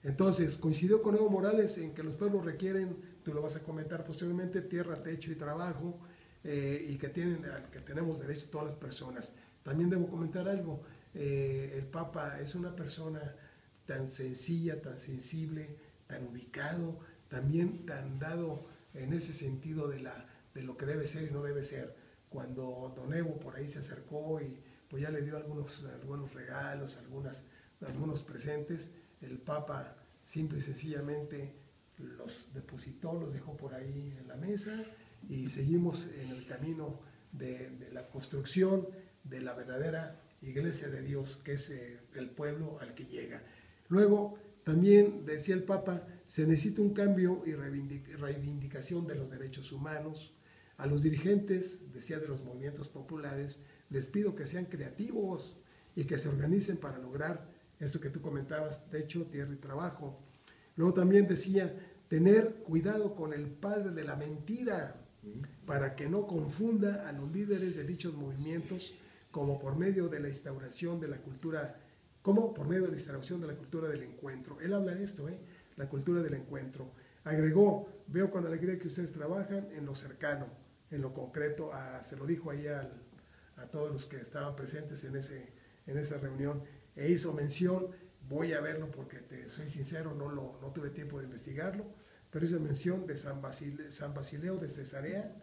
Entonces, coincidió con Evo Morales en que los pueblos requieren, tú lo vas a comentar posteriormente, tierra, techo y trabajo, y que tenemos derecho todas las personas. También debo comentar algo, el Papa es una persona tan sencilla, tan sensible, tan ubicado, también tan dado en ese sentido de lo que debe ser y no debe ser. Cuando don Evo por ahí se acercó y pues ya le dio algunos regalos, algunos presentes, el Papa simple y sencillamente los depositó, los dejó por ahí en la mesa y seguimos en el camino de la construcción de la verdadera Iglesia de Dios, que es el pueblo al que llega. Luego, también decía el Papa, se necesita un cambio y reivindicación de los derechos humanos. A los dirigentes, decía, de los movimientos populares, les pido que sean creativos y que se organicen para lograr esto que tú comentabas, techo, tierra y trabajo. Luego también decía, tener cuidado con el padre de la mentira, para que no confunda a los líderes de dichos movimientos, como por medio de la instauración de la cultura, del encuentro. Él habla de esto, la cultura del encuentro. Agregó, veo con alegría que ustedes trabajan en lo cercano, en lo concreto, se lo dijo ahí a todos los que estaban presentes en esa reunión, e hizo mención, voy a verlo porque te soy sincero, no tuve tiempo de investigarlo, pero hizo mención de San Basileo de Cesarea,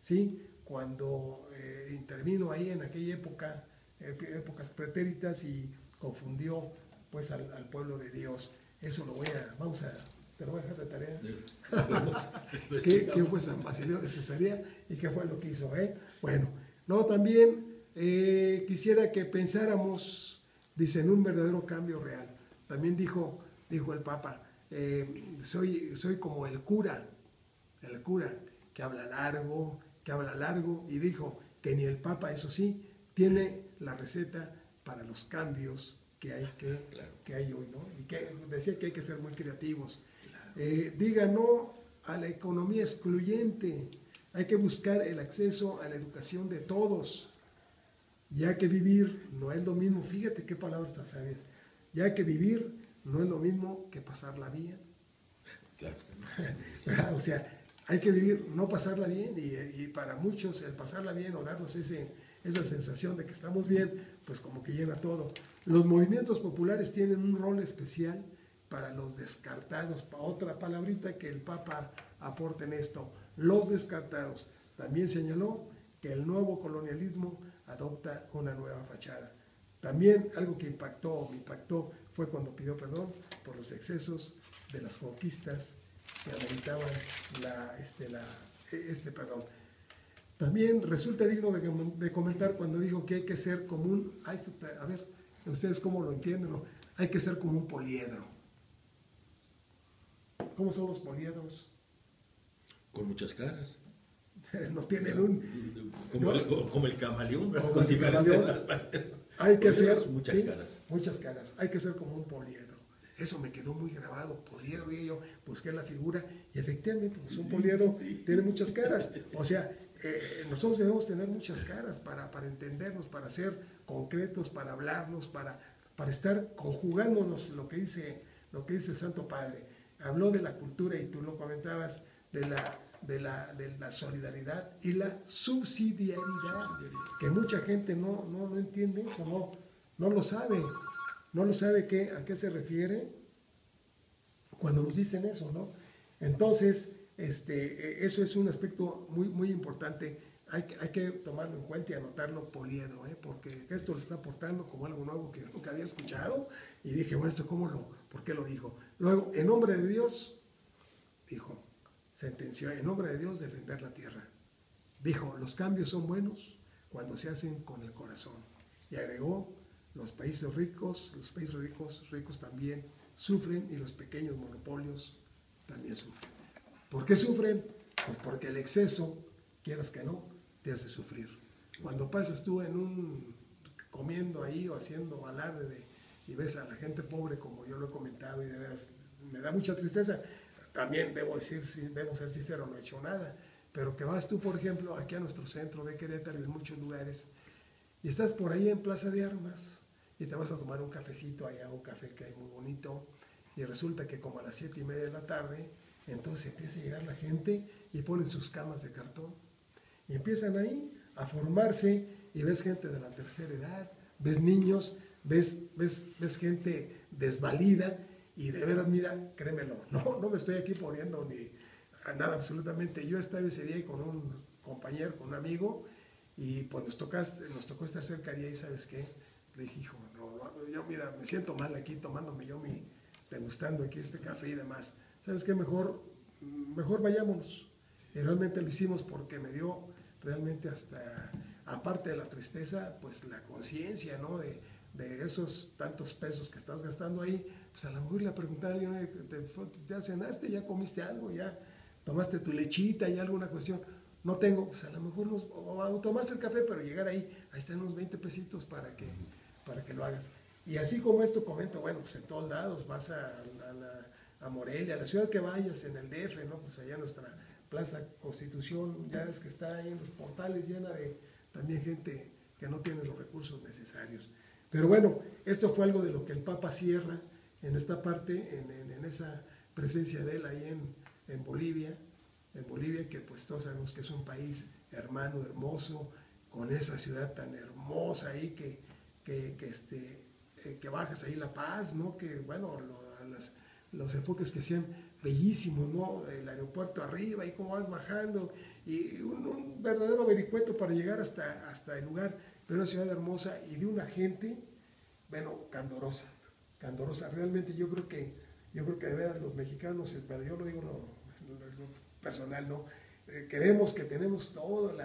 ¿sí? Cuando intervino ahí en aquella época, épocas pretéritas, y confundió pues al pueblo de Dios. Eso te lo voy a dejar de tarea. ¿Qué fue San Basileo de Cesarea y qué fue lo que hizo? Bueno, luego también quisiera que pensáramos, dice, en un verdadero cambio real. También dijo el Papa, soy como el cura que habla largo, y dijo que ni el Papa, eso sí, tiene la receta para los cambios que hay hoy, ¿no? Y que decía que hay que ser muy creativos. Diga no a la economía excluyente, hay que buscar el acceso a la educación de todos, ya que vivir no es lo mismo, fíjate qué palabras tan sabias, ya que vivir no es lo mismo que pasarla bien. Claro. O sea, hay que vivir, no pasarla bien, y para muchos el pasarla bien o darnos esa sensación de que estamos bien, pues como que llena todo. Los movimientos populares tienen un rol especial para los descartados, otra palabrita que el Papa aporta en esto, los descartados. También señaló que el nuevo colonialismo adopta una nueva fachada. También algo que me impactó fue cuando pidió perdón por los excesos de las conquistas que ameritaban este perdón. También resulta digno de comentar cuando dijo que hay que ser como a ver, ustedes cómo lo entienden, ¿no? Hay que ser como un poliedro. ¿Cómo son los poliedros? Con muchas caras. No tienen como el camaleón, ¿verdad? Como Con el diferentes camaleón. partes. Hay que ser muchas caras. Muchas caras. Hay que ser como un poliedro. Eso me quedó muy grabado, poliedro, y yo busqué la figura y efectivamente pues un poliedro tiene muchas caras. O sea, nosotros debemos tener muchas caras para entendernos, para ser concretos, para hablarnos, para estar conjugándonos lo que dice el Santo Padre. Habló de la cultura y tú lo comentabas, de la solidaridad y la subsidiariedad, que mucha gente no entiende eso, no lo sabe. No lo sabe a qué se refiere cuando nos dicen eso, ¿no? Entonces, eso es un aspecto muy, muy importante. Hay que tomarlo en cuenta y anotarlo, poliedro, porque esto lo está aportando como algo nuevo que yo nunca había escuchado, y dije, bueno, ¿esto por qué lo dijo? Luego, en nombre de Dios, dijo, sentenció, en nombre de Dios defender la tierra. Dijo, los cambios son buenos cuando se hacen con el corazón. Y agregó, los países ricos también sufren, y los pequeños monopolios también sufren. ¿Por qué sufren? Pues porque el exceso, quieras que no, te hace sufrir. Cuando pasas tú comiendo ahí o haciendo alarde y ves a la gente pobre, como yo lo he comentado, y de veras me da mucha tristeza. También debo ser sincero, no he hecho nada, pero que vas tú, por ejemplo, aquí a nuestro centro de Querétaro y en muchos lugares, y estás por ahí en Plaza de Armas, y te vas a tomar un cafecito allá, un café que hay muy bonito, y resulta que como a las 7:30 de la tarde, entonces empieza a llegar la gente y ponen sus camas de cartón, y empiezan ahí a formarse, y ves gente de la tercera edad, ves niños, ves gente desvalida, y de veras, mira, créemelo, no me estoy aquí poniendo ni a nada absolutamente. Yo estaba ese día con un compañero, con un amigo, y pues nos tocó estar cerca de ahí, ¿sabes qué? Le dije, hijo, yo mira, me siento mal aquí tomándome degustando aquí este café y demás. ¿Sabes qué? Mejor vayámonos. Y realmente lo hicimos porque me dio realmente hasta, aparte de la tristeza, pues la conciencia, ¿no? De esos tantos pesos que estás gastando ahí, pues a lo mejor le preguntar a alguien, ¿ya cenaste? ¿Ya comiste algo? ¿Ya tomaste tu lechita? ¿Ya alguna cuestión? No tengo, pues a lo mejor o tomarse el café, pero llegar ahí están unos 20 pesitos para que lo hagas. Y así como esto comento, bueno, pues en todos lados, vas a Morelia, a la ciudad que vayas, en el DF, ¿no? Pues allá nuestra Plaza Constitución, ya ves que está ahí en los portales, llena de también gente que no tiene los recursos necesarios. Pero bueno, esto fue algo de lo que el Papa cierra en esta parte, en esa presencia de él ahí en Bolivia, que pues todos sabemos que es un país hermano, hermoso, con esa ciudad tan hermosa ahí que bajas ahí La Paz, ¿no? Que bueno, los enfoques que hacían bellísimos, ¿no? El aeropuerto arriba y cómo vas bajando, y un verdadero vericueto para llegar hasta el lugar, pero una ciudad hermosa y de una gente, bueno, candorosa, realmente yo creo que de veras los mexicanos, pero yo lo digo lo personal, ¿no? Creemos que tenemos todo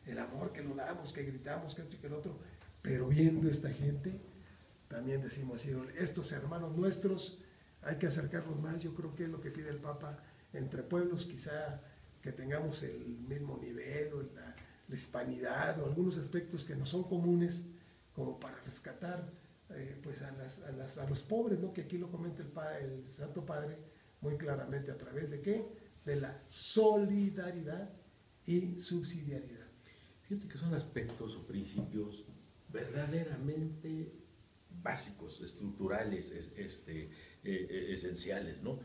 el amor, que lo damos, que gritamos, que esto y que el otro, pero viendo esta gente, también decimos, estos hermanos nuestros, hay que acercarnos más. Yo creo que es lo que pide el Papa, entre pueblos quizá que tengamos el mismo nivel, o la hispanidad, o algunos aspectos que no son comunes, como para rescatar pues a los pobres, ¿no? Que aquí lo comenta el Santo Padre muy claramente, a través de ¿qué? De la solidaridad y subsidiariedad. Fíjate que son aspectos o principios verdaderamente básicos, estructurales, esenciales, ¿no?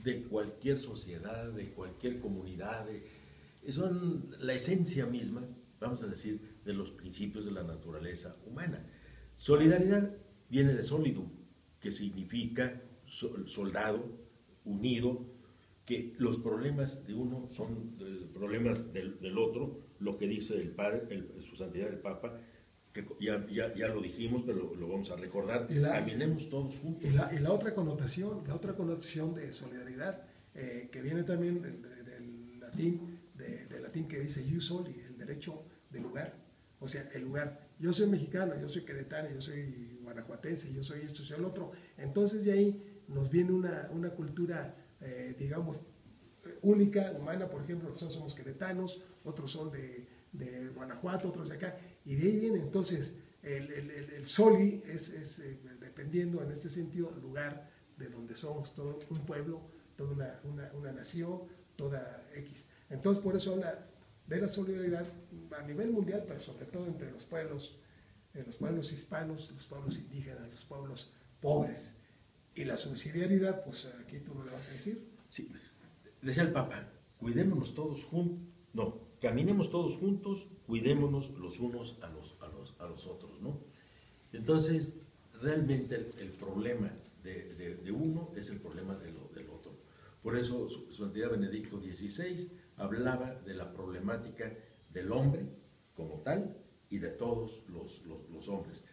De cualquier sociedad, de cualquier comunidad, son la esencia misma, vamos a decir, de los principios de la naturaleza humana. Solidaridad viene de solidum, que significa soldado, unido, que los problemas de uno son problemas del otro, lo que dice el Padre, su Santidad el Papa, que ya lo dijimos, pero lo vamos a recordar, caminemos todos juntos. Y la otra connotación de solidaridad, que viene también del latín que dice ius soli, el derecho del lugar, o sea, el lugar. Yo soy mexicano, yo soy queretano, yo soy guanajuatense, yo soy esto, soy el otro. Entonces de ahí nos viene una cultura, digamos, única, humana. Por ejemplo, nosotros somos queretanos, otros son de Guanajuato, otros de acá, y de ahí viene entonces el soli, es dependiendo en este sentido, lugar de donde somos, todo un pueblo, toda una nación, toda X. Entonces por eso habla de la solidaridad a nivel mundial, pero sobre todo entre los pueblos hispanos, los pueblos indígenas, los pueblos pobres. Y la subsidiariedad, pues aquí tú no le vas a decir. Sí, decía el Papa, cuidémonos todos juntos, caminemos todos juntos, cuidémonos los unos a los otros, ¿no? Entonces, realmente el problema de uno es el problema del otro. Por eso su Santidad Benedicto XVI hablaba de la problemática del hombre como tal y de todos los hombres.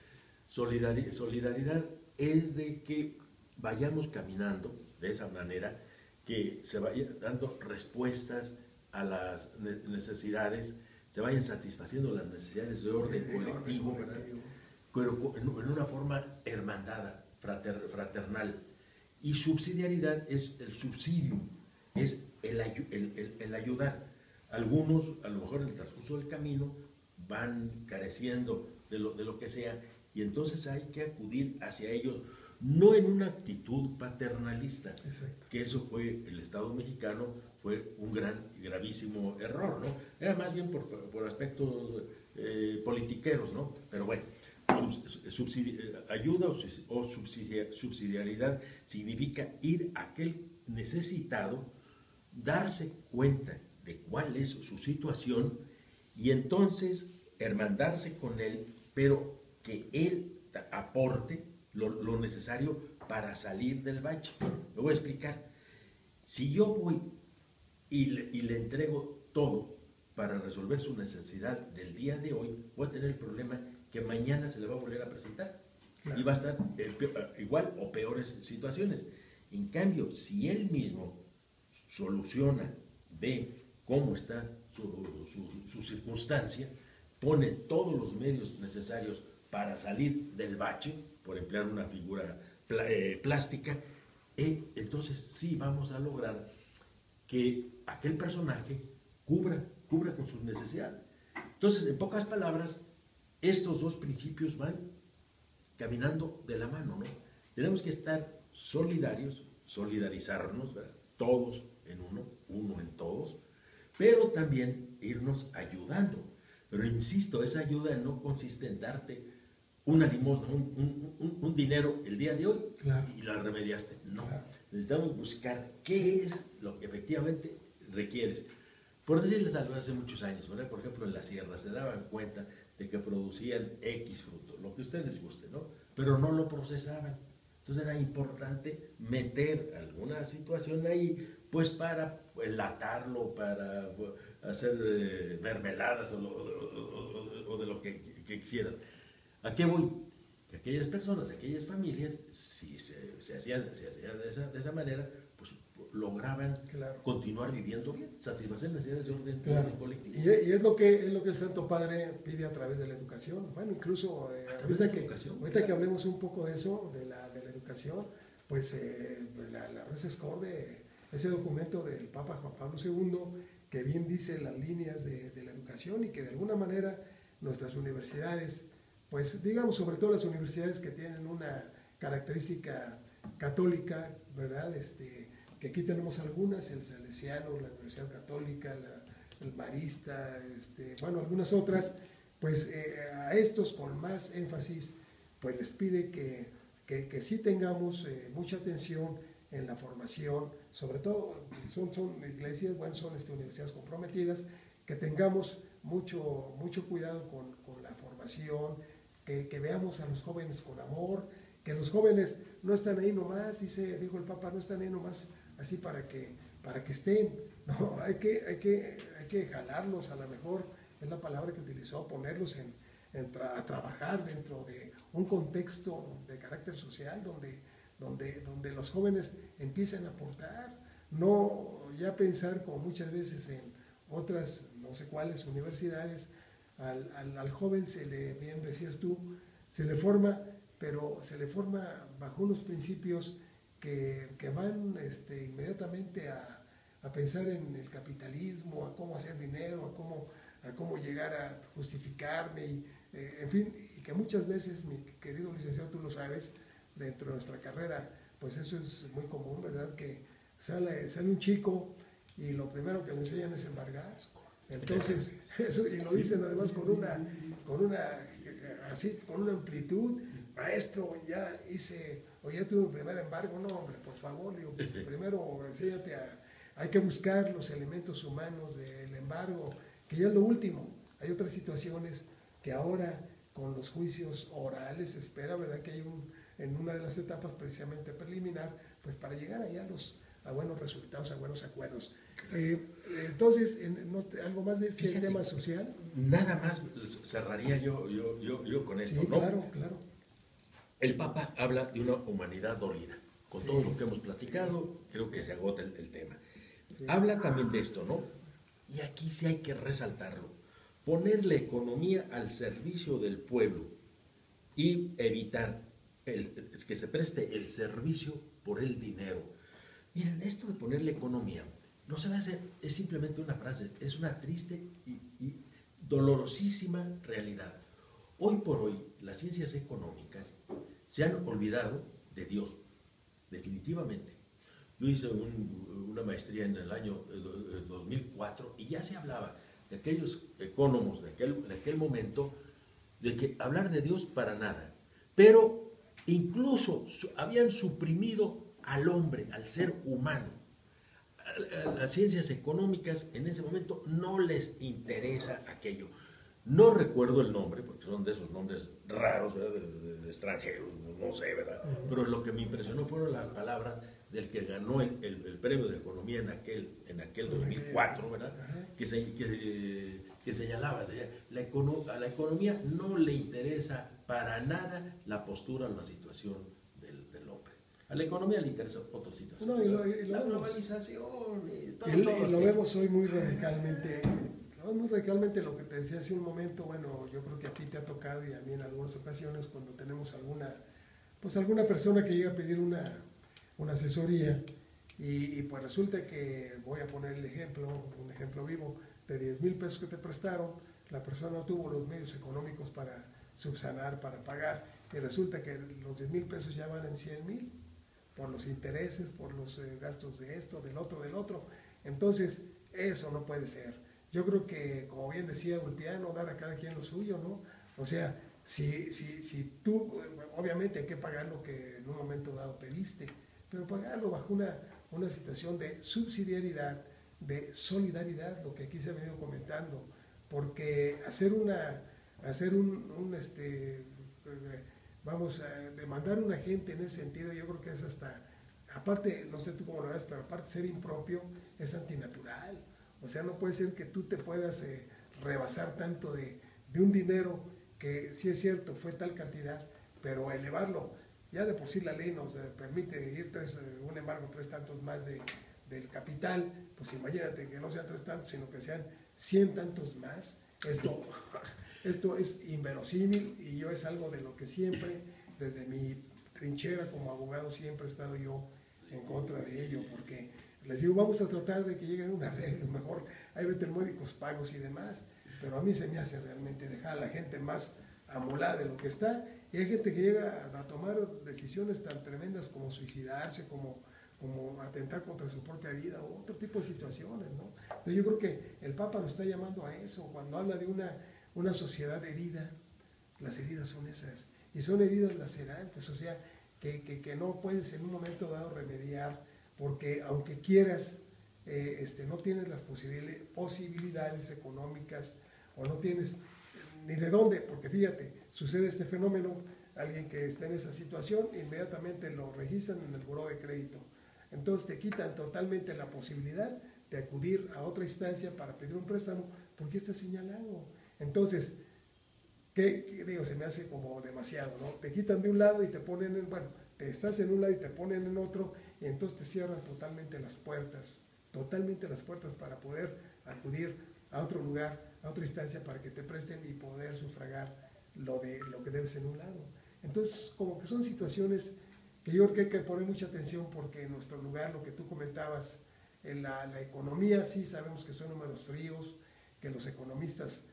Solidaridad es de que vayamos caminando de esa manera, que se vayan dando respuestas a las necesidades, se vayan satisfaciendo las necesidades de orden colectivo, ¿verdad? Pero en una forma hermandada, fraternal. Y subsidiariedad es el subsidio, es el ayudar. Algunos, a lo mejor en el transcurso del camino, van careciendo de lo que sea, y entonces hay que acudir hacia ellos, no en una actitud paternalista. Exacto. Que eso fue, el Estado mexicano fue un gravísimo error, ¿no? Era más bien por aspectos politiqueros, ¿no? Pero bueno, ayuda o subsidiariedad significa ir a aquel necesitado, darse cuenta de cuál es su situación y entonces hermandarse con él, pero que él aporte lo necesario para salir del bache. Lo voy a explicar. Si yo voy y le entrego todo para resolver su necesidad del día de hoy, voy a tener el problema que mañana se le va a volver a presentar. Claro. Y va a estar igual o peores situaciones. En cambio, si él mismo soluciona, ve cómo está su circunstancia, pone todos los medios necesarios para salir del bache, por emplear una figura plástica, entonces sí vamos a lograr que aquel personaje cubra con sus necesidades. Entonces, en pocas palabras, estos dos principios van caminando de la mano, ¿no? Tenemos que estar solidarios, solidarizarnos, ¿verdad? Todos en uno en todos, pero también irnos ayudando. Pero insisto, esa ayuda no consiste en darte una limosna, un dinero el día de hoy, claro, y la remediaste. No, claro. Necesitamos buscar qué es lo que efectivamente requieres. Por decirles algo, hace muchos años, ¿verdad? Por ejemplo, en la sierra se daban cuenta de que producían X fruto, lo que ustedes gusten, ¿no? Pero no lo procesaban. Entonces era importante meter alguna situación ahí, pues para enlatarlo, para hacer mermeladas o de lo que quisieran. ¿A qué voy? Que aquellas personas, aquellas familias, si se hacían de esa manera, pues lograban continuar viviendo bien, satisfacer necesidades de orden colectivo. Y es lo que el Santo Padre pide a través de la educación. Bueno, incluso ahorita que hablemos un poco de eso, de la educación, pues la Res Scorde, ese documento del Papa Juan Pablo II, que bien dice las líneas de la educación y que de alguna manera nuestras universidades, pues digamos sobre todo las universidades que tienen una característica católica, ¿verdad? Que aquí tenemos algunas, el Salesiano, la Universidad Católica, el Marista, bueno, algunas otras, pues a estos con más énfasis, pues les pide que sí tengamos mucha atención en la formación, sobre todo son iglesias, bueno, son universidades comprometidas, que tengamos mucho cuidado con la formación, que veamos a los jóvenes con amor, que los jóvenes no están ahí nomás, dijo el Papa, no están ahí nomás así para que estén, no, hay que jalarlos, a lo mejor es la palabra que utilizó, ponerlos a trabajar dentro de un contexto de carácter social donde los jóvenes empiezan a aportar, no ya pensar como muchas veces en otras, no sé cuáles universidades, al joven bien decías tú, se le forma, pero se le forma bajo unos principios que van inmediatamente a pensar en el capitalismo, a cómo hacer dinero, a cómo llegar a justificarme, en fin, y que muchas veces, mi querido licenciado, tú lo sabes, dentro de nuestra carrera, pues eso es muy común, ¿verdad? Que sale un chico y lo primero que le enseñan es embargar. Entonces, eso, y lo dicen además con una amplitud, maestro, ya hice, o ya tuve un primer embargo, no hombre, por favor, digo, primero enséñate hay que buscar los elementos humanos del embargo, que ya es lo último. Hay otras situaciones que ahora con los juicios orales se espera, ¿verdad? Que hay en una de las etapas precisamente preliminar, pues para llegar allá a buenos resultados, a buenos acuerdos. Entonces, algo más de este tema social. Nada más cerraría yo con esto, sí, ¿no? Claro. El Papa habla de una humanidad dolida. Con todo lo que hemos platicado, creo que se agota el tema. Sí. Habla también de esto, ¿no? Y aquí sí hay que resaltarlo. Poner la economía al servicio del pueblo y evitar que se preste el servicio por el dinero. Miren, esto de poner la economía no se va a hacer, es simplemente una frase, es una triste y dolorosísima realidad. Hoy por hoy, las ciencias económicas se han olvidado de Dios, definitivamente. Yo hice una maestría en el año 2004 y ya se hablaba de aquellos economos de aquel momento de que hablar de Dios para nada, pero incluso habían suprimido al hombre, al ser humano. A las ciencias económicas en ese momento no les interesa aquello. No recuerdo el nombre, porque son de esos nombres raros, ¿verdad? De extranjeros, no sé, ¿verdad? Pero lo que me impresionó fueron las palabras del que ganó el premio de economía en aquel 2004, ¿verdad? Que señalaba, a la economía no le interesa para nada la postura o la situación del hombre. A la economía le interesa otra situación. No, la globalización y todo. Y lo vemos hoy muy radicalmente lo que te decía hace un momento. Bueno, yo creo que a ti te ha tocado y a mí en algunas ocasiones cuando tenemos alguna persona que llega a pedir una asesoría y pues resulta que, voy a poner un ejemplo vivo, de 10,000 pesos que te prestaron, la persona no tuvo los medios económicos para subsanar, para pagar, y resulta que los 10,000 pesos ya van en 100,000 por los intereses, por los gastos de esto, del otro. Entonces, eso no puede ser. Yo creo que, como bien decía Ulpiano, dar a cada quien lo suyo, ¿no? O sea, si tú, obviamente hay que pagar lo que en un momento dado pediste, pero pagarlo bajo una situación de subsidiariedad, de solidaridad, lo que aquí se ha venido comentando, porque hacer vamos, a demandar un agente en ese sentido, yo creo que es hasta, aparte, no sé tú cómo lo ves, pero aparte de ser impropio, es antinatural. O sea, no puede ser que tú te puedas rebasar tanto de un dinero que sí es cierto, fue tal cantidad, pero elevarlo, ya de por sí la ley nos permite ir un embargo 3 tantos más del capital, pues imagínate que no sean 3 tantos, sino que sean 100 tantos más. Esto es inverosímil y yo es algo de lo que siempre, desde mi trinchera como abogado, siempre he estado yo en contra de ello, porque les digo, vamos a tratar de que lleguen a un arreglo, mejor hay vetermódicos pagos y demás, pero a mí se me hace realmente dejar a la gente más amolada de lo que está, y hay gente que llega a tomar decisiones tan tremendas como suicidarse, como atentar contra su propia vida o otro tipo de situaciones, ¿no? Entonces yo creo que el Papa nos está llamando a eso, cuando habla de una sociedad herida, las heridas son esas, y son heridas lacerantes, o sea, que no puedes en un momento dado remediar, porque aunque quieras, no tienes las posibilidades económicas, o no tienes ni de dónde, porque fíjate, sucede este fenómeno, alguien que está en esa situación, inmediatamente lo registran en el buró de crédito. Entonces te quitan totalmente la posibilidad de acudir a otra instancia para pedir un préstamo, porque está señalado. Entonces, ¿qué digo? Se me hace como demasiado, ¿no? Te quitan de un lado y te ponen bueno, te estás en un lado y te ponen en otro, y entonces te cierran totalmente las puertas para poder acudir a otro lugar, a otra instancia para que te presten y poder sufragar lo que debes en un lado. Entonces, como que son situaciones que yo creo que hay que poner mucha atención, porque en nuestro lugar, lo que tú comentabas, en la economía, sí sabemos que son números fríos, que los economistas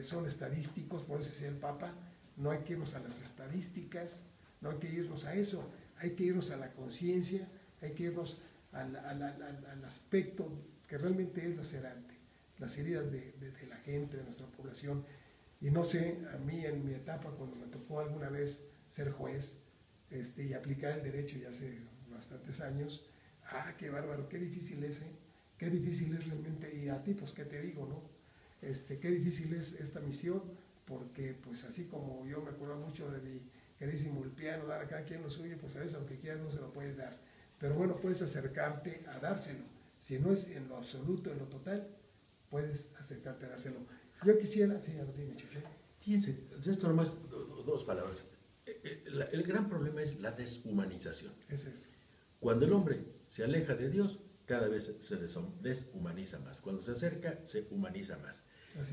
son estadísticos, por eso decía el Papa, no hay que irnos a las estadísticas, no hay que irnos a eso, hay que irnos a la conciencia, hay que irnos al aspecto que realmente es lacerante, las heridas de la gente, de nuestra población. Y no sé, a mí en mi etapa, cuando me tocó alguna vez ser juez y aplicar el derecho ya hace bastantes años, qué bárbaro, qué difícil es, qué difícil es realmente, y a ti pues qué te digo, ¿no? Qué difícil es esta misión, porque pues así como yo me acuerdo mucho de mi queridísimo Ulpiano, dar a cada quien lo suyo, pues a veces aunque quieras no se lo puedes dar, pero bueno, puedes acercarte a dárselo, si no es en lo absoluto, en lo total, puedes acercarte a dárselo. Yo quisiera, sí, dime, Chucho. Fíjense, esto nomás, dos palabras. El gran problema es la deshumanización. Ese es. Cuando el hombre se aleja de Dios, cada vez se deshumaniza más. Cuando se acerca, se humaniza más.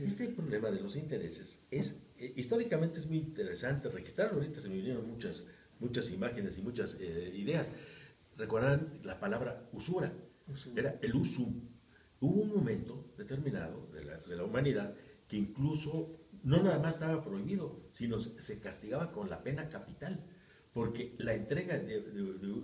Este problema de los intereses es, históricamente es muy interesante registrarlo. Ahorita se me vinieron muchas imágenes y muchas ideas. Recordarán la palabra usura. Era el usum. Hubo un momento determinado de la humanidad que incluso no nada más estaba prohibido, sino se castigaba con la pena capital, porque la entrega de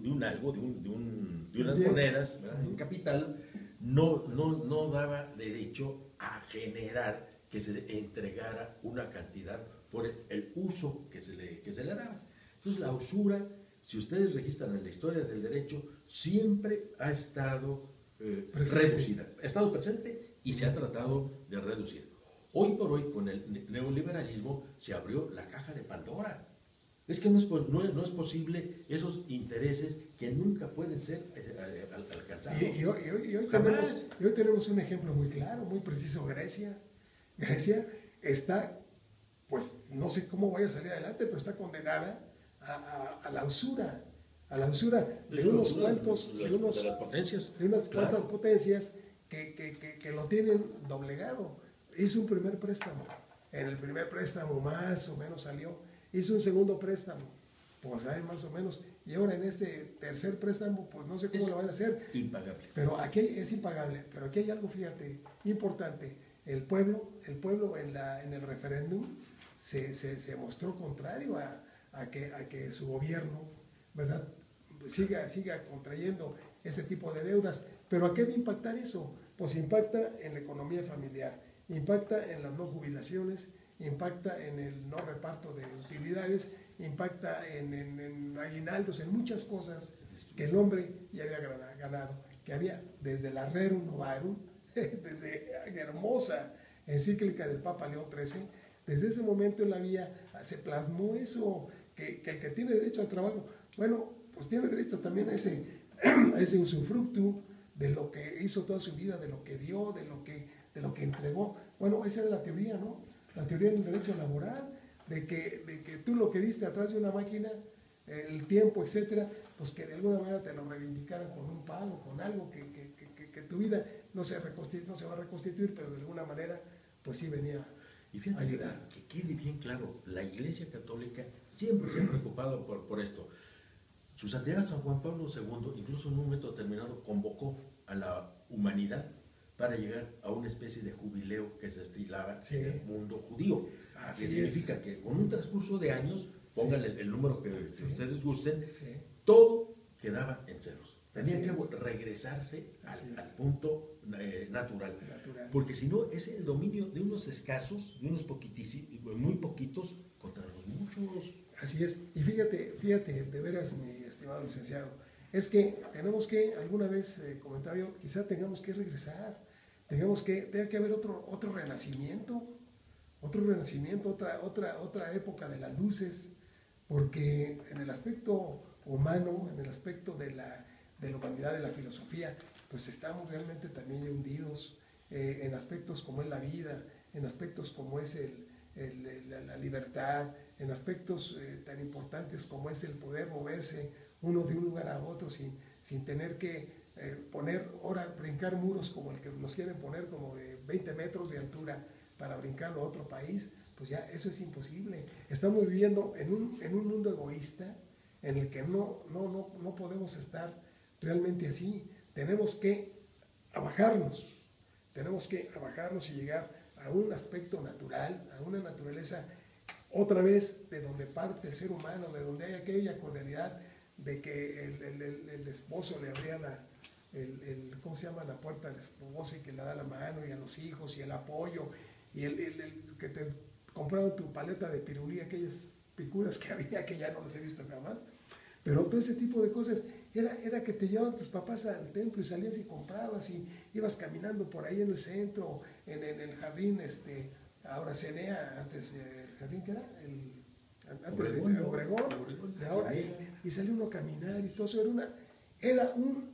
un algo, de unas monedas, ¿verdad?, de un capital, no daba derecho a generar que se entregara una cantidad por el uso que se le daba. Entonces la usura, si ustedes registran en la historia del derecho, siempre ha estado reducida, ha estado presente y se ha tratado de reducir. Hoy por hoy, con el neoliberalismo, se abrió la caja de Pandora. Es que no es posible esos intereses que nunca pueden ser alcanzados. Y hoy tenemos un ejemplo muy claro, muy preciso, Grecia. Grecia está, pues no sé cómo vaya a salir adelante, pero está condenada a la usura. A la usura de unos cuantos, de unas cuantas potencias que lo tienen doblegado. Hizo un primer préstamo, en el primer préstamo más o menos salió, hizo un segundo préstamo, pues hay más o menos, y ahora en este tercer préstamo, pues no sé cómo lo van a hacer. Impagable. Pero aquí es impagable, pero aquí hay algo, fíjate, importante. El pueblo en el referéndum se mostró contrario a que su gobierno, ¿verdad?, siga contrayendo ese tipo de deudas. ¿Pero a qué va a impactar eso? Pues impacta en la economía familiar, impacta en las no jubilaciones, impacta en el no reparto de utilidades, impacta en aguinaldos, en muchas cosas que el hombre ya había ganado, que había desde la Rerum Novarum, desde hermosa encíclica del Papa León XIII, desde ese momento en la vía se plasmó eso, que el que tiene derecho al trabajo, bueno, pues tiene derecho también a ese usufructo de lo que hizo toda su vida, de lo que dio, de lo que entregó. Bueno, esa es la teoría, ¿no? La teoría del derecho laboral, de que tú lo que diste atrás de una máquina, el tiempo, etcétera, pues que de alguna manera te lo reivindicaran con un pago, con algo que tu vida no se va a reconstituir, pero de alguna manera, pues sí venía Y fíjate que quede bien claro, la Iglesia Católica siempre se ha preocupado por esto. Su santidad San Juan Pablo II, incluso en un momento determinado, convocó a la humanidad para llegar a una especie de jubileo que se estilaba en el mundo judío. Así que significa que con un transcurso de años, pónganle el número que ustedes gusten, todo quedaba en ceros. Tenían que regresarse al punto natural. Porque si no, es el dominio de unos escasos, de unos muy poquitos, contra los muchos. Así es. Y fíjate, de veras, mi estimado licenciado, es que tenemos que, alguna vez comentaba yo, quizá tengamos que regresar, tenga que haber otro renacimiento, otra época de las luces, porque en el aspecto humano, en el aspecto de la humanidad, de la filosofía, pues estamos realmente también ya hundidos en aspectos como es la vida, en aspectos como es la libertad, en aspectos tan importantes como es el poder moverse uno de un lugar a otro sin tener que brincar muros como el que nos quieren poner, como de 20 metros de altura para brincarlo a otro país. Pues ya eso es imposible. Estamos viviendo en un mundo egoísta en el que no podemos estar realmente así. Tenemos que abajarnos y llegar a un aspecto natural, a una naturaleza otra vez de donde parte el ser humano, de donde hay aquella cordialidad de que el esposo le abría ¿cómo se llama? La puerta al esposo y que le da la mano, y a los hijos, y el apoyo, y que te compraron tu paleta de pirulí, aquellas picudas que había que ya no las he visto jamás. Pero todo ese tipo de cosas era que te llevaban tus papás al templo y salías y comprabas y ibas caminando por ahí en el centro, en el jardín, ahora Cenea, antes el jardín que era, antes de Obregón, de ahora, y salía uno a caminar y todo eso. Era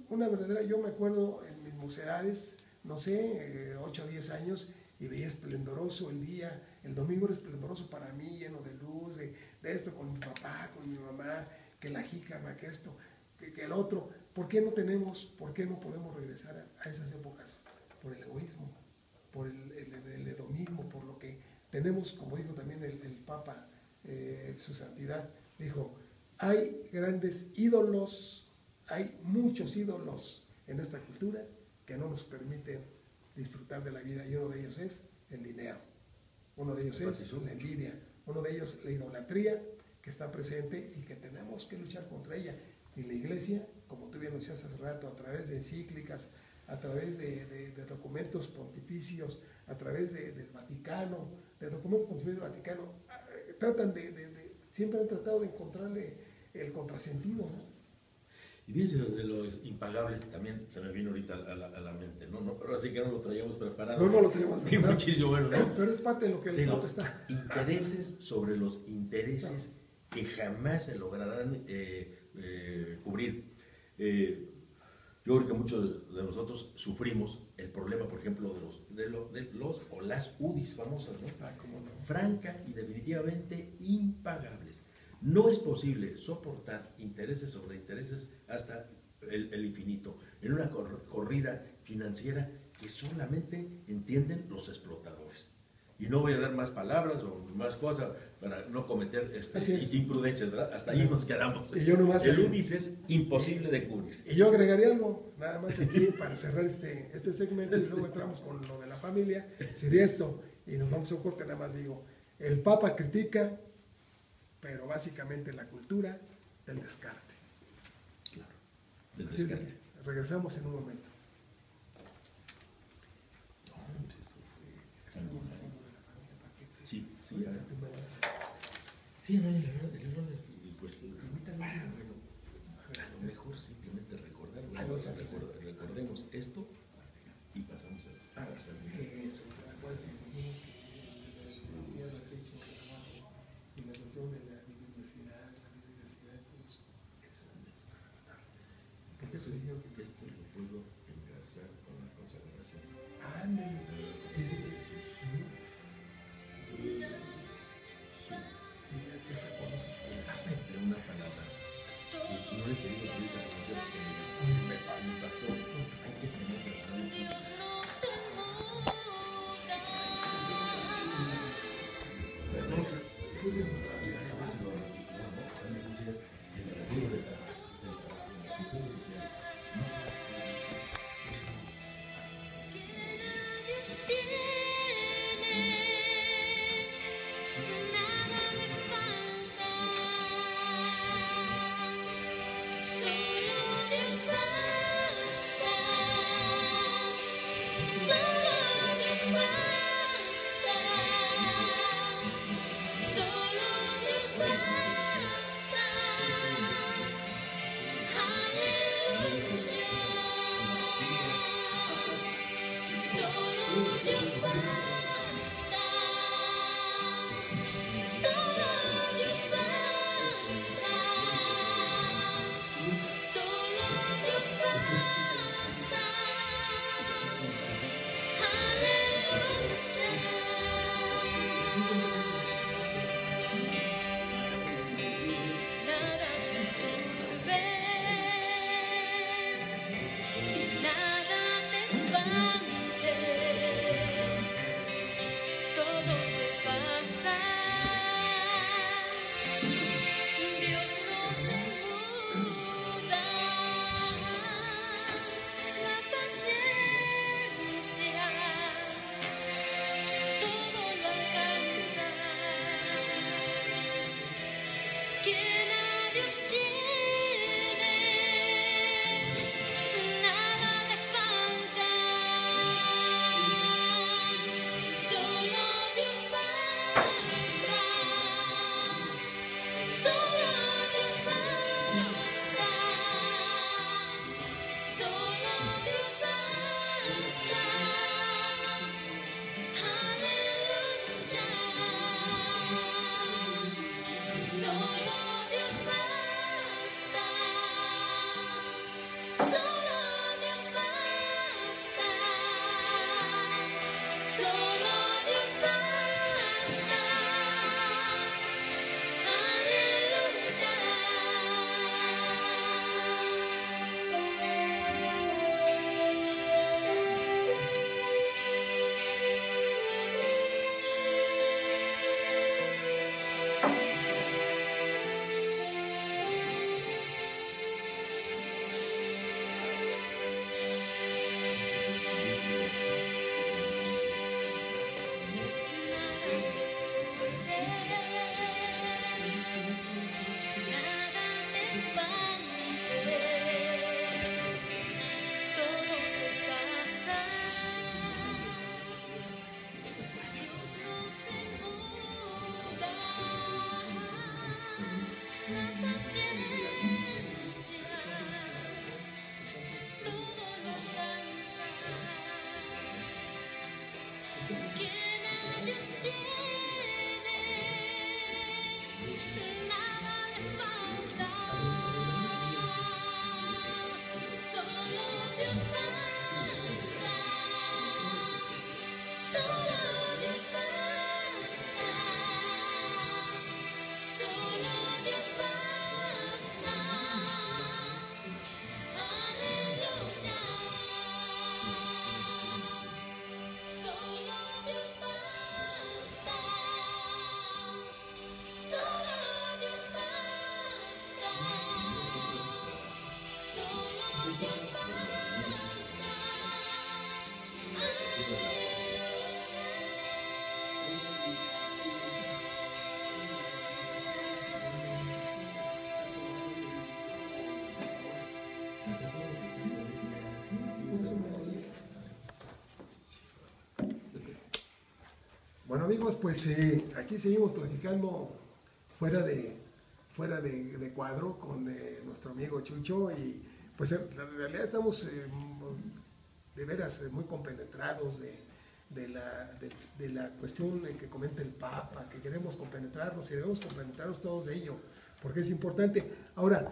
una verdadera, yo me acuerdo en mis mocedades, no sé, 8 o 10 años, y veía esplendoroso el día, el domingo era esplendoroso para mí, lleno de luz, de esto con mi papá, con mi mamá, que la jícama, que esto, que el otro. ¿Por qué no podemos regresar a esas épocas? Por el egoísmo, por el hedonismo, por lo que tenemos, como dijo también el Papa, su santidad, dijo, hay grandes ídolos, hay muchos ídolos en esta cultura que no nos permiten disfrutar de la vida, y uno de ellos es el dinero, uno de ellos es la envidia, uno de ellos la idolatría, que está presente y que tenemos que luchar contra ella. Y la Iglesia, como tú bien lo decías hace rato, a través de encíclicas, a través de documentos pontificios, a través del Vaticano, de documentos pontificios del Vaticano, siempre han tratado de encontrarle el contrasentido, ¿no? Y fíjense de lo impagable, también se me vino ahorita a la mente, ¿no? Pero así que no lo traíamos preparado. No lo teníamos preparado. Muchísimo, bueno, ¿no? Pero es parte de lo que el Papa los está. intereses sobre los intereses que jamás se lograrán cubrir. Yo creo que muchos de nosotros sufrimos el problema, por ejemplo, de los o las UDIs famosas, ¿no? ¿Cómo no? Franca y definitivamente impagables. No es posible soportar intereses sobre intereses hasta el infinito, en una corrida financiera que solamente entienden los explotadores. Y no voy a dar más palabras o más cosas para no cometer imprudencias, ¿verdad? Hasta ahí nos quedamos. Y yo nomás el UDIs es imposible de cubrir. Y yo agregaría algo, nada más aquí, para cerrar este segmento, y luego entramos con lo de la familia, sería esto, y nos vamos a un corte, nada más digo, el Papa critica, pero básicamente la cultura del descarte. Claro, del Así descarte. es que regresamos en un momento. Sí, sí, Ahorita tú me vas a- sí, no, el error pues, permítame, bueno, a lo mejor simplemente recordemos esto y pasamos hasta el final. Eso, acuérdate, y la cuestión de la diversidad, Esto lo puedo encauzar con la consagración. Ándale. Sí, sí, sí. Sí, ya se conoce. Entre una palabra. Y no le he pedido ahorita que me bastó. Hay que tener las manos. Dios no se muda. Entonces, Sí, sí, sí. el seguro del trabajo, las funciones sociales. Bueno amigos, pues aquí seguimos platicando fuera de cuadro con nuestro amigo Chucho y pues en realidad estamos de veras muy compenetrados de la cuestión que comenta el Papa, que queremos compenetrarnos y debemos compenetrarnos todos de ello, porque es importante. Ahora,